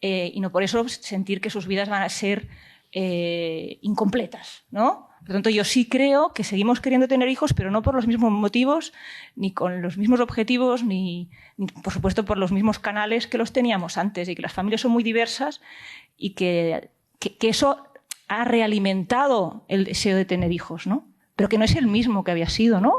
y no por eso sentir que sus vidas van a ser incompletas, ¿no? Por lo tanto, yo sí creo que seguimos queriendo tener hijos, pero no por los mismos motivos, ni con los mismos objetivos, ni por supuesto, por los mismos canales que los teníamos antes, y que las familias son muy diversas y que eso ha realimentado el deseo de tener hijos, ¿no? Pero que no es el mismo que había sido, ¿no?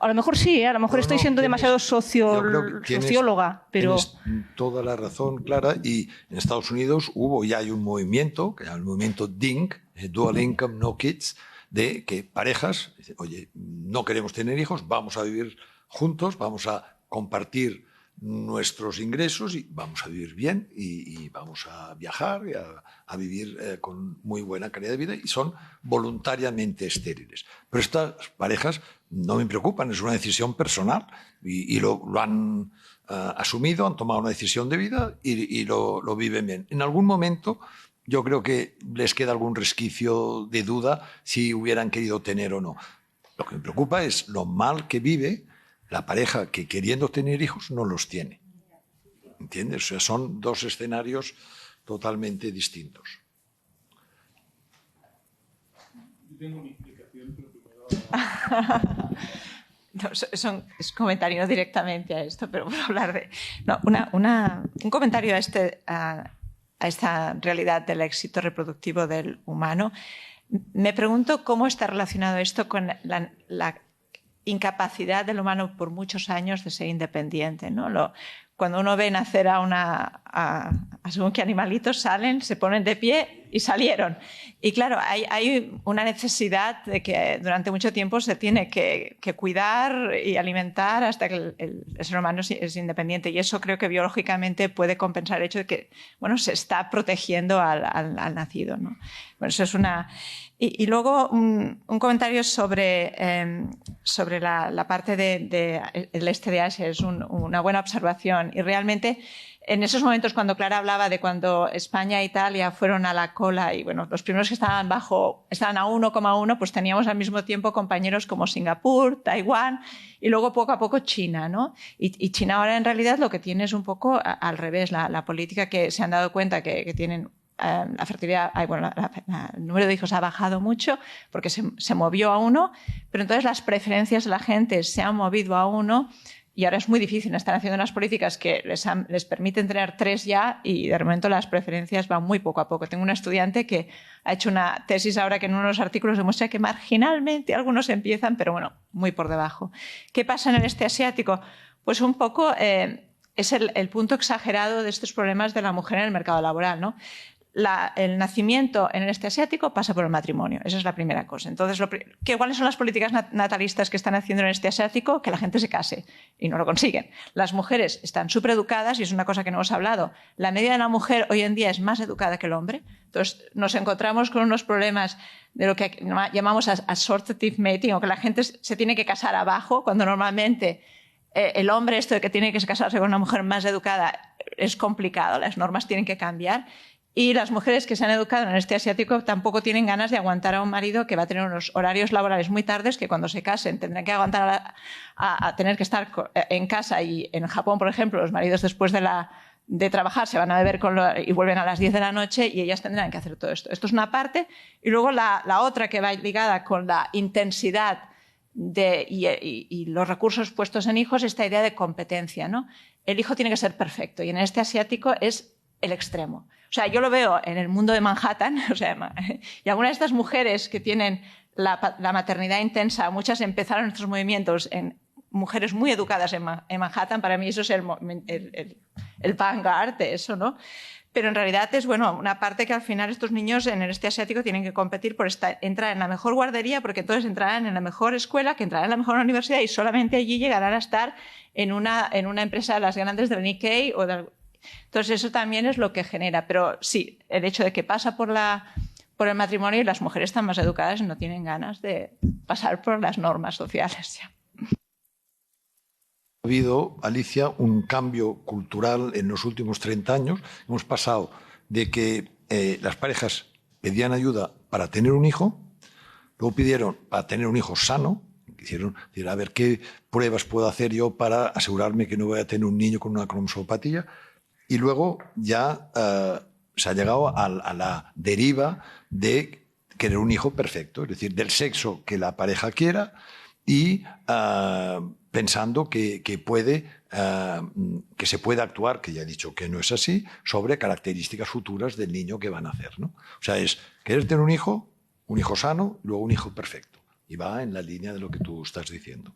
A lo mejor sí, a lo mejor estoy siendo demasiado socióloga, pero... Tienes toda la razón, Clara, y en Estados Unidos hubo y hay un movimiento, que es el movimiento DINK, Dual Income No Kids, de que parejas dicen, oye, no queremos tener hijos, vamos a vivir juntos, vamos a compartir nuestros ingresos y vamos a vivir bien y vamos a viajar y a vivir con muy buena calidad de vida, y son voluntariamente estériles. Pero estas parejas no me preocupan, es una decisión personal y lo han asumido, han tomado una decisión de vida y lo viven bien. En algún momento yo creo que les queda algún resquicio de duda si hubieran querido tener o no. Lo que me preocupa es lo mal que vive la pareja que queriendo tener hijos no los tiene. ¿Entiendes? O sea, son dos escenarios totalmente distintos. Yo tengo mi explicación, pero primero... No, es comentario directamente a esto, pero puedo hablar de... No, un comentario a esta realidad del éxito reproductivo del humano. Me pregunto cómo está relacionado esto con la incapacidad del humano por muchos años de ser independiente, ¿no? Cuando uno ve nacer a según qué animalitos salen, se ponen de pie y salieron. Y claro, hay una necesidad de que durante mucho tiempo se tiene que cuidar y alimentar hasta que el ser humano es independiente. Y eso creo que biológicamente puede compensar el hecho de que, bueno, se está protegiendo al nacido, ¿no? Bueno, eso es una... Y luego un comentario sobre la parte del este de Asia. Es una buena observación. Y realmente, en esos momentos cuando Clara hablaba de cuando España e Italia fueron a la cola y bueno, los primeros que estaban a 1,1, pues teníamos al mismo tiempo compañeros como Singapur, Taiwán y luego poco a poco China, ¿no? Y China ahora en realidad lo que tiene es un poco al revés, la política que se han dado cuenta que tienen... la fertilidad, el número de hijos ha bajado mucho porque se movió a 1, pero entonces las preferencias de la gente se han movido a 1 y ahora es muy difícil. Están haciendo unas políticas que les permiten tener 3 ya y de momento las preferencias van muy poco a poco. Tengo una estudiante que ha hecho una tesis ahora que en uno de los artículos demuestra que marginalmente algunos empiezan, pero bueno, muy por debajo. ¿Qué pasa en el este asiático? Pues un poco es el punto exagerado de estos problemas de la mujer en el mercado laboral, ¿no? El nacimiento en el este asiático pasa por el matrimonio. Esa es la primera cosa. Entonces, ¿cuáles son las políticas natalistas que están haciendo en el este asiático? Que la gente se case y no lo consiguen. Las mujeres están supereducadas y es una cosa que no hemos hablado. La media de la mujer hoy en día es más educada que el hombre. Entonces, nos encontramos con unos problemas de lo que llamamos assortative mating, o que la gente se tiene que casar abajo, cuando normalmente el hombre, esto de que tiene que casarse con una mujer más educada, es complicado. Las normas tienen que cambiar. Y las mujeres que se han educado en el este asiático tampoco tienen ganas de aguantar a un marido que va a tener unos horarios laborales muy tardes, que cuando se casen tendrán que aguantar a tener que estar en casa. Y en Japón, por ejemplo, los maridos después de trabajar se van a beber y vuelven a las 10 de la noche y ellas tendrán que hacer todo esto. Esto es una parte. Y luego la otra que va ligada con la intensidad y los recursos puestos en hijos, esta idea de competencia, ¿no? El hijo tiene que ser perfecto y en el este asiático es el extremo. O sea, yo lo veo en el mundo de Manhattan, o sea, y algunas de estas mujeres que tienen la maternidad intensa, muchas empezaron estos movimientos en mujeres muy educadas en Manhattan. Para mí eso es el vanguard de eso, ¿no? Pero en realidad es, bueno, una parte que al final estos niños en el este asiático tienen que competir por entrar en la mejor guardería, porque entonces entrarán en la mejor escuela, que entrarán en la mejor universidad y solamente allí llegarán a estar en una empresa de las grandes del Nikkei o del... Entonces eso también es lo que genera, pero sí, el hecho de que pasa por el matrimonio y las mujeres están más educadas y no tienen ganas de pasar por las normas sociales. Ya. Ha habido, Alicia, un cambio cultural en los últimos 30 años. Hemos pasado de que las parejas pedían ayuda para tener un hijo, luego pidieron para tener un hijo sano, quisieron decir, a ver qué pruebas puedo hacer yo para asegurarme que no voy a tener un niño con una cromosopatía. Y luego ya se ha llegado a la deriva de querer un hijo perfecto, es decir, del sexo que la pareja quiera y pensando que se puede actuar, que ya he dicho que no es así, sobre características futuras del niño que van a hacer, ¿no? O sea, es querer tener un hijo sano, y luego un hijo perfecto. Y va en la línea de lo que tú estás diciendo.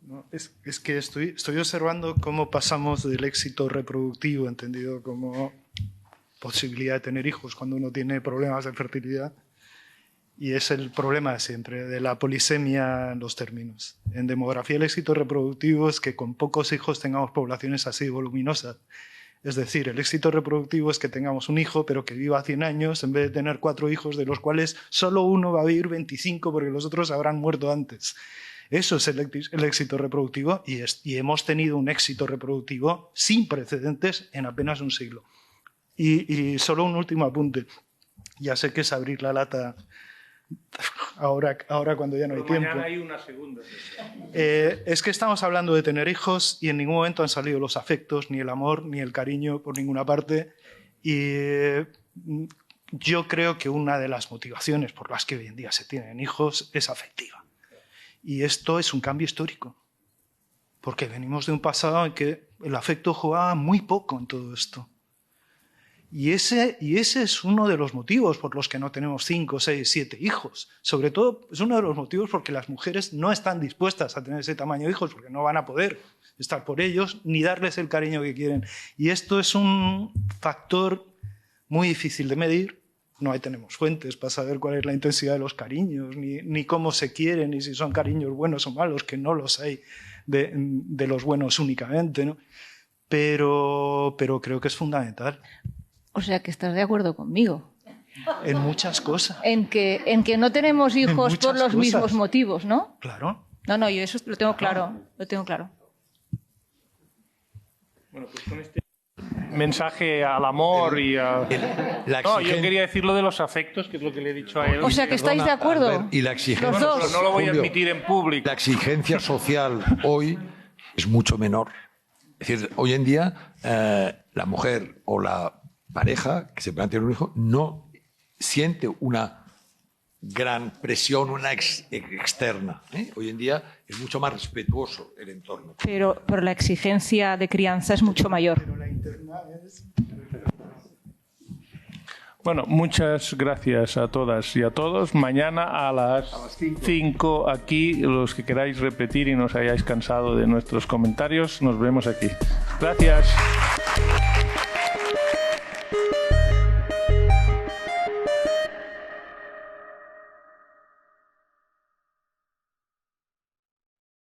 No, es que estoy observando cómo pasamos del éxito reproductivo, entendido como posibilidad de tener hijos cuando uno tiene problemas de fertilidad, y es el problema de siempre, de la polisemia en los términos. En demografía el éxito reproductivo es que con pocos hijos tengamos poblaciones así voluminosas. Es decir, el éxito reproductivo es que tengamos un hijo, pero que viva 100 años, en vez de tener 4 hijos, de los cuales solo uno va a vivir 25 porque los otros habrán muerto antes. Eso es el éxito reproductivo y hemos tenido un éxito reproductivo sin precedentes en apenas un siglo. Y solo un último apunte. Ya sé que es abrir la lata ahora cuando ya no hay tiempo. Mañana hay una segunda. Es que estamos hablando de tener hijos y en ningún momento han salido los afectos, ni el amor, ni el cariño por ninguna parte. Y yo creo que una de las motivaciones por las que hoy en día se tienen hijos es afectiva. Y esto es un cambio histórico, porque venimos de un pasado en que el afecto jugaba muy poco en todo esto. Y ese es uno de los motivos por los que no tenemos 5, 6, 7 hijos. Sobre todo es uno de los motivos porque las mujeres no están dispuestas a tener ese tamaño de hijos, porque no van a poder estar por ellos ni darles el cariño que quieren. Y esto es un factor muy difícil de medir. No tenemos fuentes para saber cuál es la intensidad de los cariños, ni cómo se quieren, ni si son cariños buenos o malos, que no los hay de los buenos únicamente, ¿no? Pero creo que es fundamental. O sea, que estás de acuerdo conmigo. En muchas cosas. En que no tenemos hijos por los mismos motivos, ¿no? Claro. No, yo eso lo tengo claro. Lo tengo claro. Bueno, pues con este mensaje al amor y a... No, yo quería decir lo de los afectos, que es lo que le he dicho a él. O sea, que estáis de acuerdo. Albert, y la exigencia, los dos. Pero no lo voy a admitir en público. La exigencia social hoy es mucho menor. Es decir, hoy en día la mujer o la pareja que se plantea un hijo no siente una gran presión, una externa. Hoy en día es mucho más respetuoso el entorno. Pero la exigencia de crianza es mucho mayor. Pero la interna es... Bueno, muchas gracias a todas y a todos. Mañana a las 5 aquí, los que queráis repetir y no os hayáis cansado de nuestros comentarios, nos vemos aquí. Gracias.